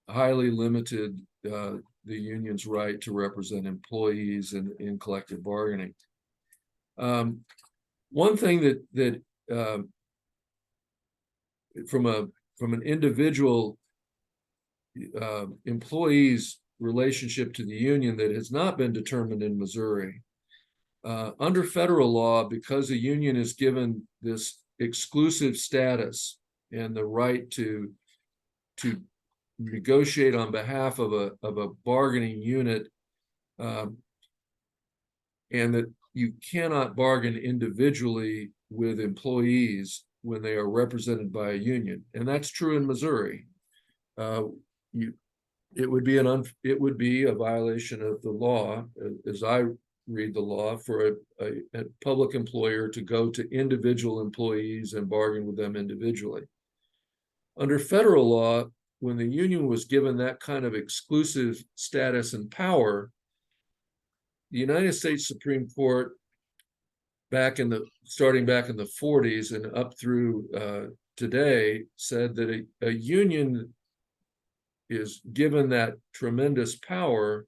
Speaker 13: highly limited the union's right to represent employees in collective bargaining. One thing that from an individual employee's relationship to the union that has not been determined in Missouri, under federal law, because a union is given this exclusive status and the right to negotiate on behalf of a bargaining unit, and that you cannot bargain individually with employees when they are represented by a union, and that's true in Missouri. It would be a violation of the law, as I read the law, for a public employer to go to individual employees and bargain with them individually. Under federal law, when the union was given that kind of exclusive status and power, the United States Supreme Court, starting back in the 40s and up through today, said that a union is given that tremendous power,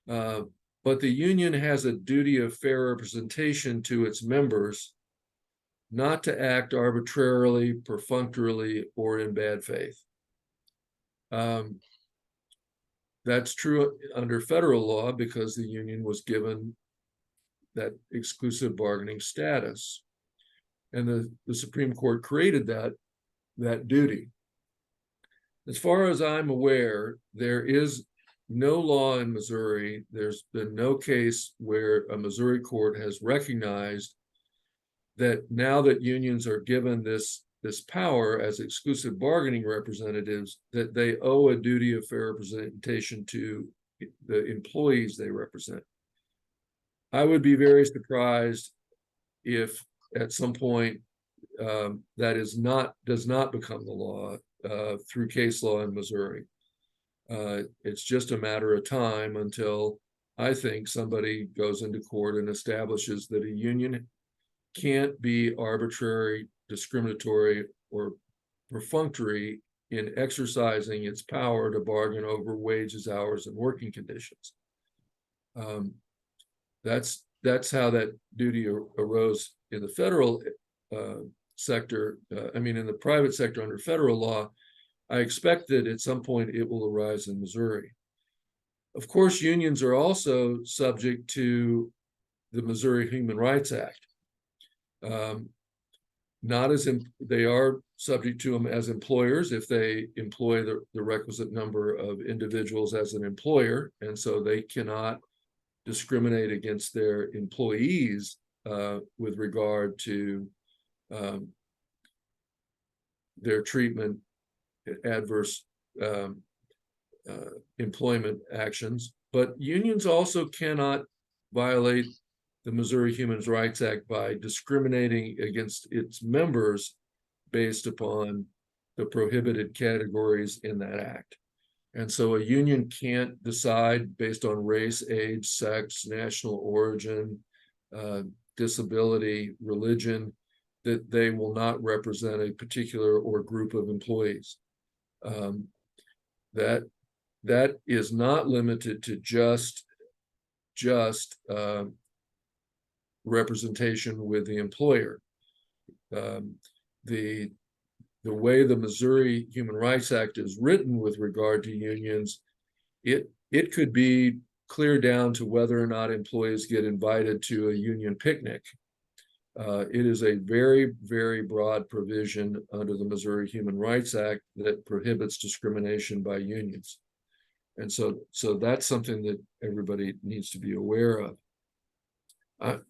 Speaker 13: but the union has a duty of fair representation to its members, not to act arbitrarily, perfunctorily, or in bad faith. That's true under federal law because the union was given that exclusive bargaining status. And the Supreme Court created that duty. As far as I'm aware, there is no law in Missouri, there's been no case where a Missouri court has recognized that now that unions are given this power as exclusive bargaining representatives, that they owe a duty of fair representation to the employees they represent. I would be very surprised if at some point that does not become the law through case law in Missouri. It's just a matter of time until I think somebody goes into court and establishes that a union can't be arbitrary, discriminatory, or perfunctory in exercising its power to bargain over wages, hours, and working conditions. That's how that duty arose in the federal sector. In the private sector under federal law. I expect that at some point it will arise in Missouri. Of course, unions are also subject to the Missouri Human Rights Act. They are subject to them as employers if they employ the requisite number of individuals as an employer, and so they cannot discriminate against their employees with regard to their treatment, adverse employment actions. But unions also cannot violate the Missouri Human Rights Act by discriminating against its members based upon the prohibited categories in that act. And so a union can't decide based on race, age, sex, national origin, disability, religion, that they will not represent a particular or group of employees. That is not limited to just representation with the employer. The way the Missouri Human Rights Act is written with regard to unions, it could be clear down to whether or not employees get invited to a union picnic. It is a very, very broad provision under the Missouri Human Rights Act that prohibits discrimination by unions. And so that's something that everybody needs to be aware of.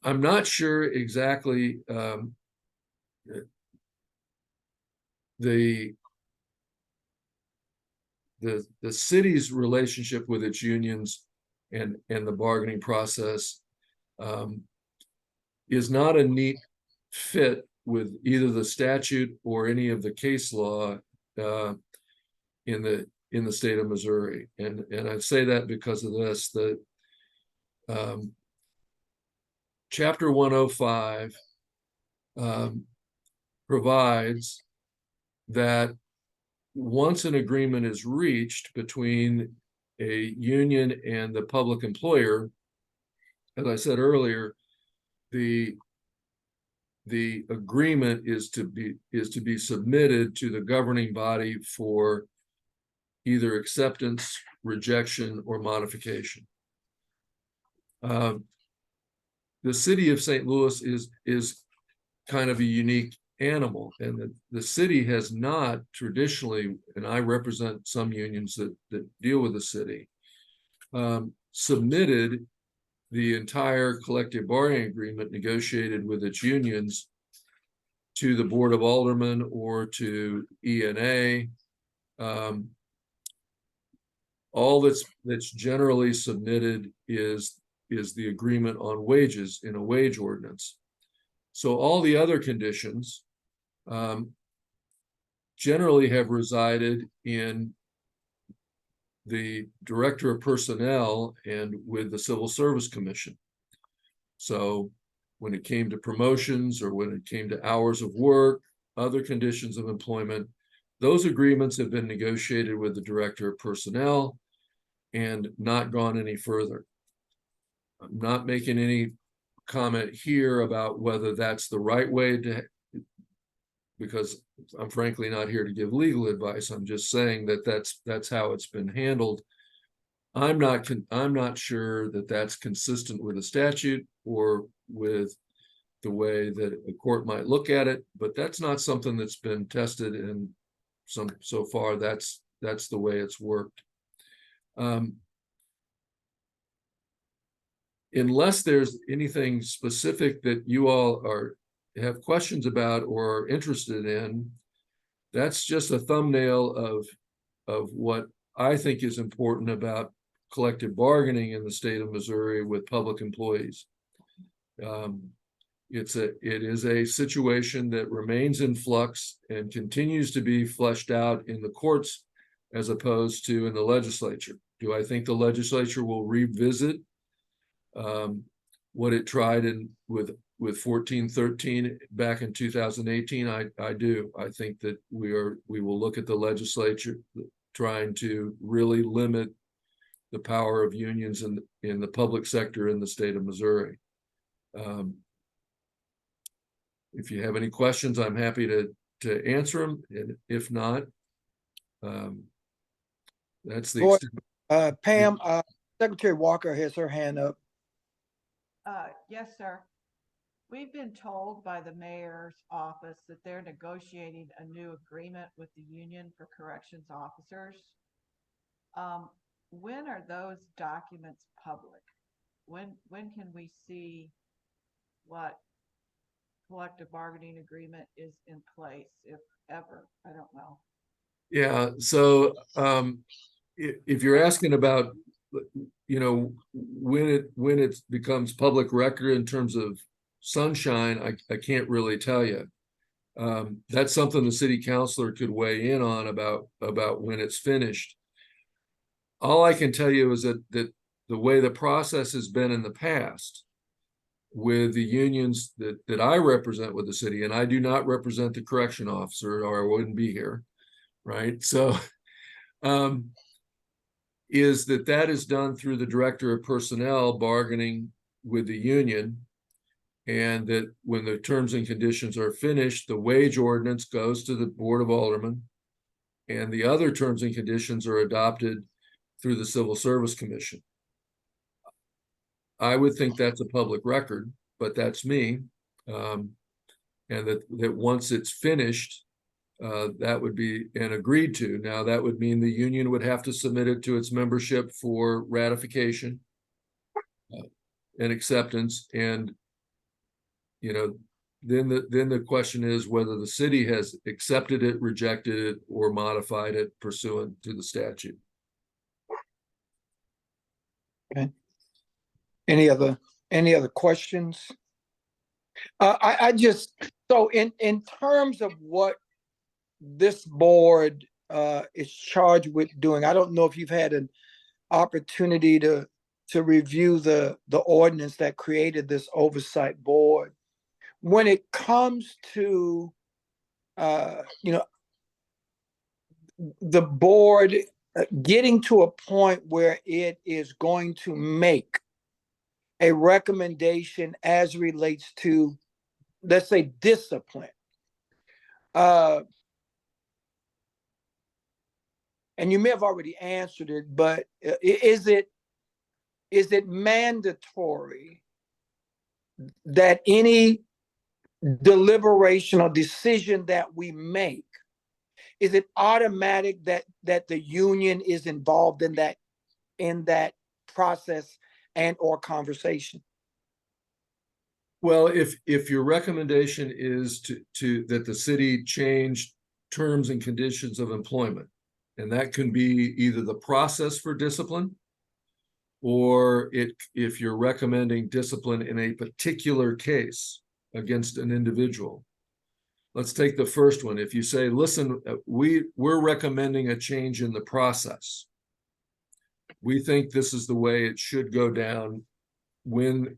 Speaker 13: I'm not sure exactly the city's relationship with its unions and the bargaining process is not a neat fit with either the statute or any of the case law in the state of Missouri. And I say that because of this, that Chapter 105 provides that once an agreement is reached between a union and the public employer, as I said earlier, the agreement is to be submitted to the governing body for either acceptance, rejection, or modification. The city of St. Louis is kind of a unique animal, and the city has not traditionally, and I represent some unions that deal with the city, submitted the entire collective bargaining agreement negotiated with its unions to the Board of Aldermen or to ENA. All that's generally submitted is the agreement on wages in a wage ordinance. So all the other conditions generally have resided in the Director of Personnel and with the Civil Service Commission. So when it came to promotions or when it came to hours of work, other conditions of employment, those agreements have been negotiated with the Director of Personnel and not gone any further. I'm not making any comment here about whether that's the right way to, because I'm frankly not here to give legal advice. I'm just saying that that's how it's been handled. I'm not sure that that's consistent with the statute or with the way that a court might look at it, but that's not something that's been tested, and so far that's the way it's worked. Unless there's anything specific that you all have questions about or are interested in, that's just a thumbnail of what I think is important about collective bargaining in the state of Missouri with public employees. It is a situation that remains in flux and continues to be fleshed out in the courts as opposed to in the legislature. Do I think the legislature will revisit what it tried with 1413 back in 2018? I do. I think that we will look at the legislature trying to really limit the power of unions in the public sector in the state of Missouri. If you have any questions, I'm happy to answer them, and if not, that's the extent.
Speaker 1: Pam, Secretary Walker has her hand up.
Speaker 3: Yes, sir. we've been told by the mayor's office that they're negotiating a new agreement with the union for corrections officers. When are those documents public? When can we see what collective bargaining agreement is in place, if ever? I don't know.
Speaker 13: Yeah, so if you're asking about, you know, when it becomes public record in terms of sunshine, I can't really tell you. That's something the city councilor could weigh in on about when it's finished. All I can tell you is that the way the process has been in the past with the unions that I represent with the city, and I do not represent the correction officer, or I wouldn't be here, right? So is that is done through the director of personnel bargaining with the union, and that when the terms and conditions are finished, the wage ordinance goes to the Board of Aldermen, and the other terms and conditions are adopted through the Civil Service Commission. I would think that's a public record, but that's me. And that once it's finished, that would be and agreed to. Now, that would mean the union would have to submit it to its membership for ratification and acceptance. And, you know, then the question is whether the city has accepted it, rejected it, or modified it pursuant to the statute.
Speaker 1: Okay. Any other questions? I just, so in terms of what this board is charged with doing, I don't know if you've had an opportunity to review the ordinance that created this oversight board. When it comes to you know, the board getting to a point where it is going to make a recommendation as relates to, let's say, discipline. And you may have already answered it, but is it mandatory that any deliberation or decision that we make, is it automatic that the union is involved in that process and or conversation?
Speaker 13: Well, if your recommendation is to that the city change terms and conditions of employment, and that can be either the process for discipline, or if you're recommending discipline in a particular case against an individual. Let's take the first one. If you say, listen, we're recommending a change in the process. We think this is the way it should go down when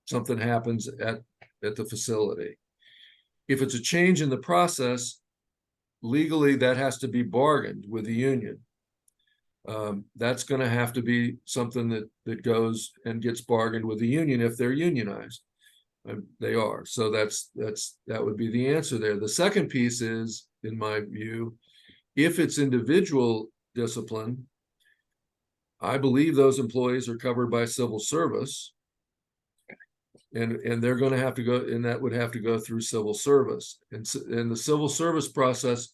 Speaker 13: something happens at the facility. If it's a change in the process, legally that has to be bargained with the union. That's going to have to be something that goes and gets bargained with the union if they're unionized. They are. So that would be the answer there. The second piece is, in my view, if it's individual discipline, I believe those employees are covered by civil service, and they're going to have to go, and that would have to go through civil service. And the civil service process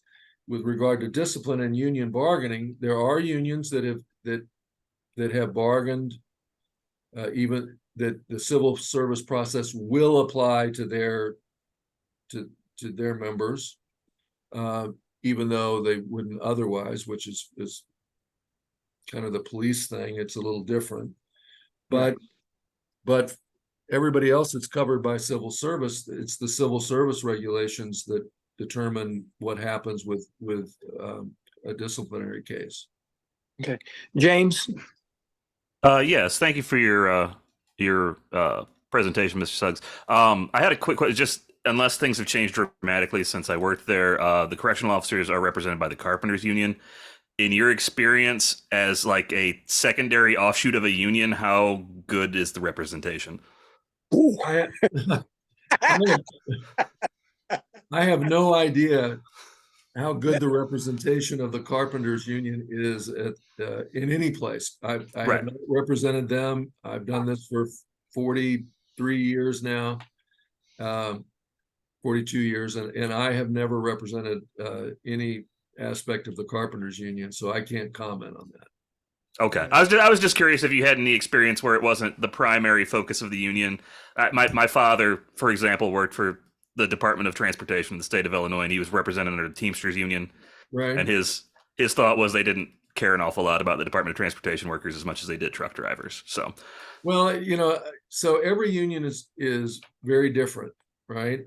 Speaker 13: with regard to discipline and union bargaining, there are unions that have bargained, even that the civil service process will apply to their members, even though they wouldn't otherwise, which is kind of the police thing. It's a little different, but everybody else that's covered by civil service, it's the civil service regulations that determine what happens with a disciplinary case.
Speaker 1: Okay, James.
Speaker 5: Yes, thank you for your presentation, Mr. Suggs. I had a quick question. Just unless things have changed dramatically since I worked there, the correctional officers are represented by the Carpenters Union. In your experience as like a secondary offshoot of a union, how good is the representation?
Speaker 13: I have no idea how good the representation of the Carpenters Union is in any place. I have not represented them. I've done this for 40 43 years now, 42 years, and I have never represented any aspect of the carpenters union, so I can't comment on that.
Speaker 5: Okay, I was just curious if you had any experience where it wasn't the primary focus of the union. My father, for example, worked for the Department of Transportation in the state of Illinois, and he was represented under the Teamsters Union.
Speaker 13: Right.
Speaker 5: And his thought was they didn't care an awful lot about the Department of Transportation workers as much as they did truck drivers. So,
Speaker 13: well, so every union is very different, right?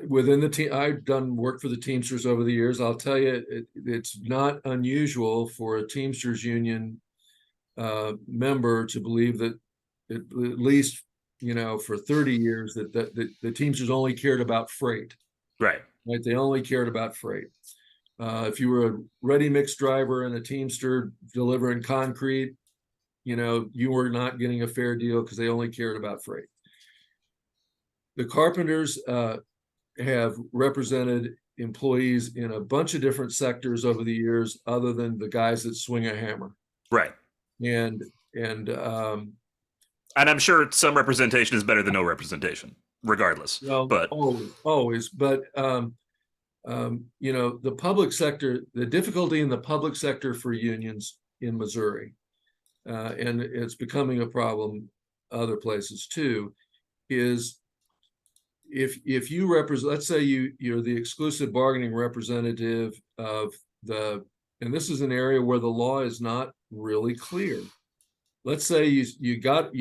Speaker 13: Within the team, I've done work for the Teamsters over the years. I'll tell you, it's not unusual for a Teamsters union member to believe that at least, for 30 years that the Teamsters only cared about freight.
Speaker 5: Right.
Speaker 13: They only cared about freight. If you were a ready mix driver and a Teamster delivering concrete, you were not getting a fair deal because they only cared about freight. The carpenters have represented employees in a bunch of different sectors over the years, other than the guys that swing a hammer.
Speaker 5: Right.
Speaker 13: And
Speaker 5: I'm sure some representation is better than no representation, regardless.
Speaker 13: Well,
Speaker 5: but
Speaker 13: always. But the public sector, the difficulty in the public sector for unions in Missouri, and it's becoming a problem other places too, is if you represent, let's say you're the exclusive bargaining representative of and this is an area where the law is not really clear. Let's say you got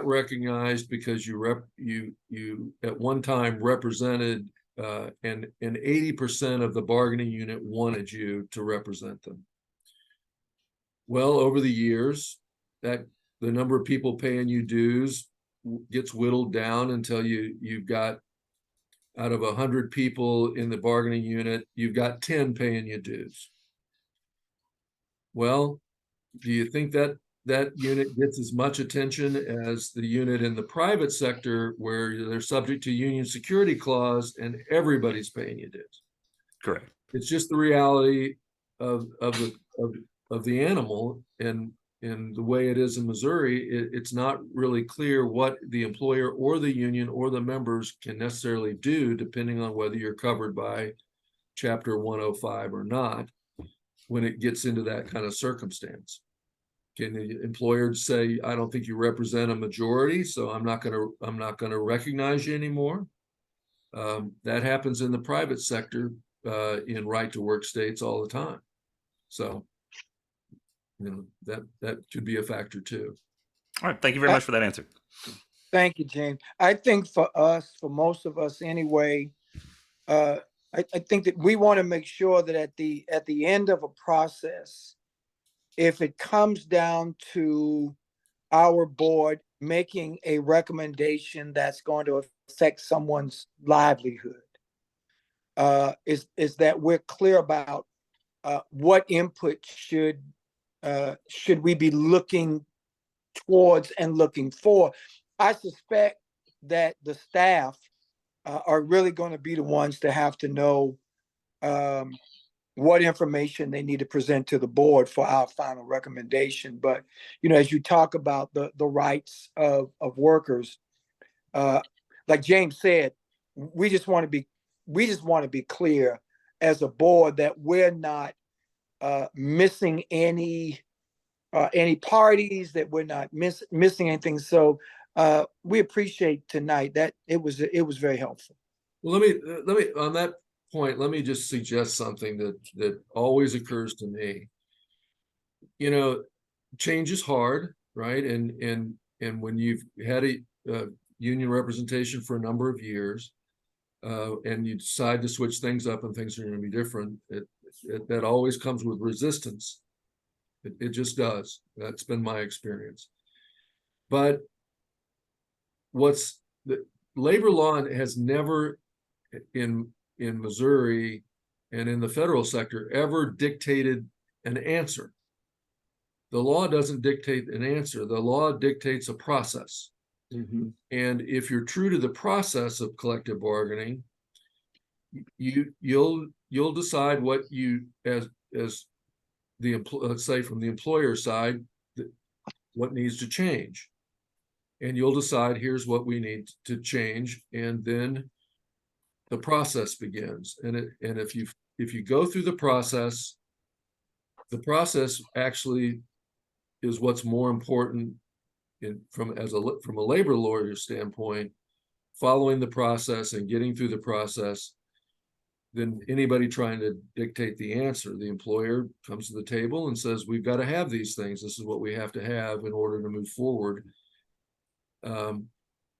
Speaker 13: recognized because you at one time represented and 80% of the bargaining unit wanted you to represent them. Well, over the years, that the number of people paying you dues gets whittled down until you've got, out of 100 people in the bargaining unit, you've got 10 paying you dues. Well, do you think that unit gets as much attention as the unit in the private sector where they're subject to union security clause and everybody's paying you dues?
Speaker 5: Correct.
Speaker 13: It's just the reality of the animal, and the way it is in Missouri, it's not really clear what the employer or the union or the members can necessarily do, depending on whether you're covered by Chapter 105 or not, when it gets into that kind of circumstance. Can the employer say, I don't think you represent a majority, so I'm not going to recognize you anymore? That happens in the private sector in right to work states all the time. So, that could be a factor too.
Speaker 5: All right. Thank you very much for that answer.
Speaker 1: Thank you, James. I think for most of us anyway, I think that we want to make sure that at the end of a process, if it comes down to our board making a recommendation that's going to affect someone's livelihood, is that we're clear about what input should we be looking towards and looking for. I suspect that the staff are really going to be the ones to have to know what information they need to present to the board for our final recommendation. But, as you talk about the rights of workers, like James said, we just want to be clear as a board that we're not missing any parties, that we're not missing anything. So we appreciate tonight that it was very helpful.
Speaker 13: Well, let me on that point, let me just suggest something that always occurs to me. Change is hard, right? And when you've had a union representation for a number of years, and you decide to switch things up and things are going to be different, that always comes with resistance. It just does. That's been my experience. But the labor law has never in Missouri and in the federal sector ever dictated an answer. The law doesn't dictate an answer. The law dictates a process. Mm-hmm. And if you're true to the process of collective bargaining, you'll decide what you as let's say from the employer side, what needs to change. and you'll decide, here's what we need to change, and then the process begins. And if you go through the process actually is what's more important from a labor lawyer standpoint, following the process and getting through the process, than anybody trying to dictate the answer. The employer comes to the table and says, we've got to have these things. This is what we have to have in order to move forward.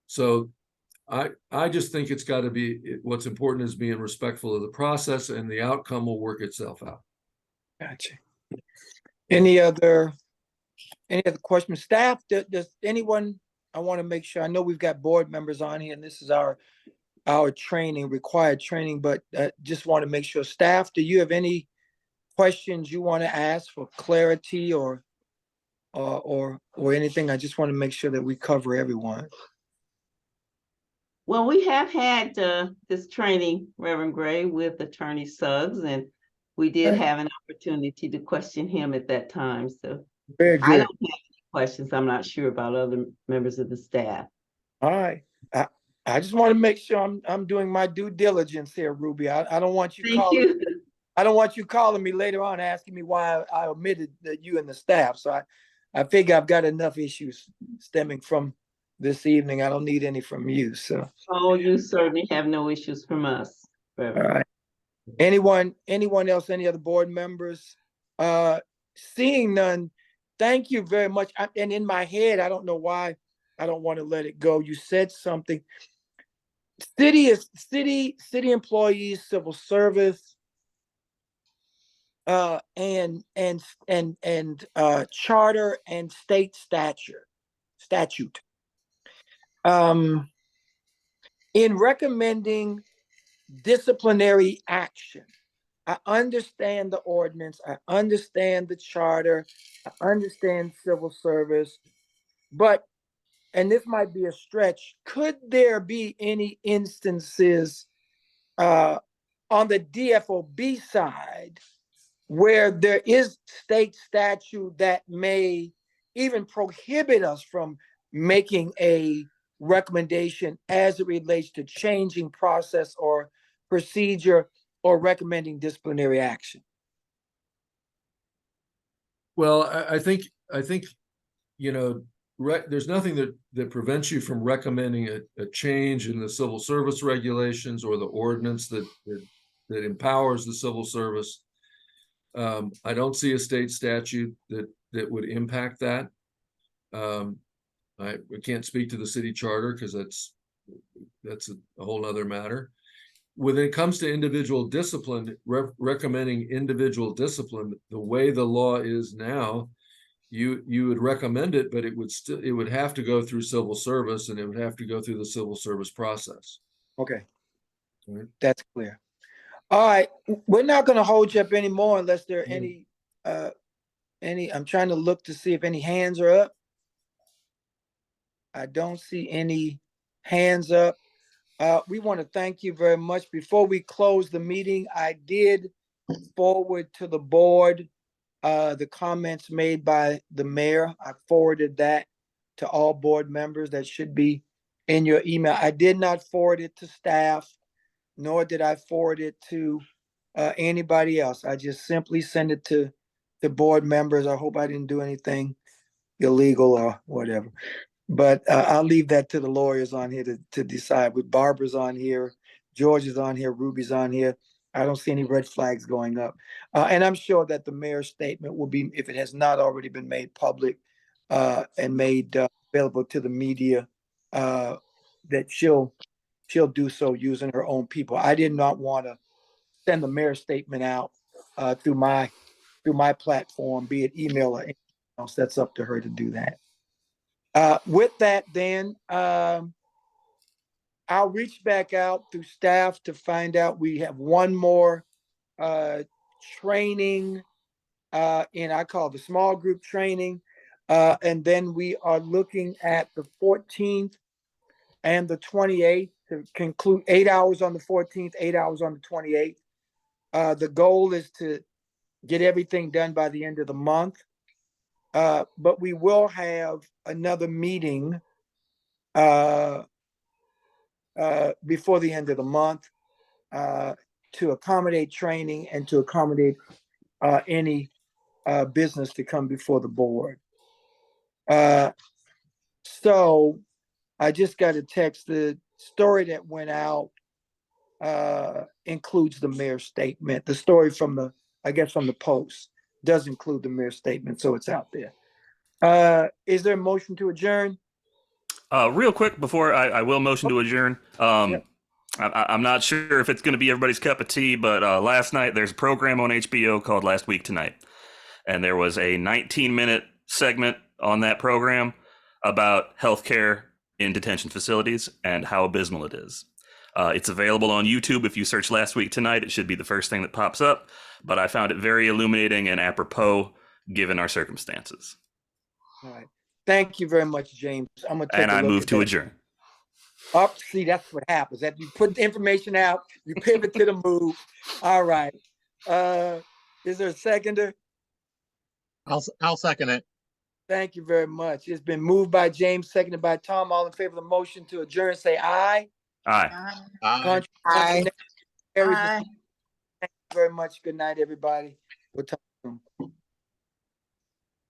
Speaker 13: So I just think it's got to be, what's important is being respectful of the process, and the outcome will work itself out.
Speaker 1: Gotcha. Any other questions? Staff, does anyone, I want to make sure, I know we've got board members on here and this is our training, required training, but just want to make sure, staff, do you have any questions you want to ask for clarity or anything? I just want to make sure that we cover everyone.
Speaker 2: Well, we have had this training, Reverend Gray, with Attorney Suggs, and we did have an opportunity to question him at that time. So
Speaker 1: Very good.
Speaker 2: I don't have any questions. I'm not sure about other members of the staff.
Speaker 1: All right. I just want to make sure I'm doing my due diligence here, Ruby. I don't want you calling. I don't want you calling me later on asking me why I omitted you and the staff. So I figure I've got enough issues stemming from this evening. I don't need any from you. So.
Speaker 2: Oh, you certainly have no issues from us. Reverend.
Speaker 1: All right. Anyone else? Any other board members? Seeing none. Thank you very much. And in my head, I don't know why I don't want to let it go. You said something. City employees, civil service, and charter and state statute. In recommending disciplinary action, I understand the ordinance, I understand the charter, I understand civil service, but, and this might be a stretch, could there be any instances on the DFOB side where there is state statute that may even prohibit us from making a recommendation as it relates to changing process or procedure or recommending disciplinary action?
Speaker 13: Well, I think, there's nothing that prevents you from recommending a change in the civil service regulations or the ordinance that empowers the civil service. I don't see a state statute that would impact that. I can't speak to the city charter because that's a whole other matter. When it comes to individual discipline, recommending individual discipline, the way the law is now, you would recommend it, but it would have to go through civil service, and it would have to go through the civil service process.
Speaker 1: Okay.
Speaker 13: All right.
Speaker 1: That's clear. All right, we're not going to hold you up anymore unless there are any, I'm trying to look to see if any hands are up. I don't see any hands up. We want to thank you very much. Before we close the meeting, I did forward to the board the comments made by the mayor. I forwarded that to all board members. That should be in your email. I did not forward it to staff, nor did I forward it to anybody else. I just simply sent it to the board members. I hope I didn't do anything illegal or whatever. But I'll leave that to the lawyers on here to decide. With Barbara's on here, George is on here, Ruby's on here. I don't see any red flags going up. And I'm sure that the mayor's statement will be, if it has not already been made public and made available to the media, that she'll do so using her own people. I did not want to send the mayor's statement out through my platform, be it email or anything else. That's up to her to do that. With that, then, I'll reach back out through staff to find out. We have one more training I call the small group training. And then we are looking at the 14th and the 28th to conclude 8 hours on the 14th, 8 hours on the 28th. The goal is to get everything done by the end of the month. But we will have another meeting before the end of the month to accommodate training and to accommodate any business to come before the board. So I just got a text. The story that went out includes the mayor's statement. The story from the, I guess from the Post does include the mayor's statement, so it's out there. Is there a motion to adjourn?
Speaker 5: Real quick before I will motion to adjourn.
Speaker 1: Yep.
Speaker 5: I'm not sure if it's going to be everybody's cup of tea, but last night there's a program on HBO called Last Week Tonight. And there was a 19-minute segment on that program about healthcare in detention facilities and how abysmal it is. It's available on YouTube. If you search Last Week Tonight, it should be the first thing that pops up. But I found it very illuminating and apropos given our circumstances.
Speaker 1: All right. Thank you very much, James. I'm gonna take
Speaker 5: And
Speaker 1: a
Speaker 5: I
Speaker 1: look
Speaker 5: move
Speaker 1: at
Speaker 5: to
Speaker 1: that.
Speaker 5: adjourn.
Speaker 1: Up, see, that's what happens. That you put the information out, you pivot to the move. All right. Is there a seconder?
Speaker 7: I'll second it.
Speaker 1: Thank you very much. It's been moved by James, seconded by Tom. All in favor of the motion to adjourn, say aye.
Speaker 5: Aye.
Speaker 7: Aye.
Speaker 1: Aye.
Speaker 6: Aye.
Speaker 1: Thank you very much. Good night, everybody. We'll talk soon.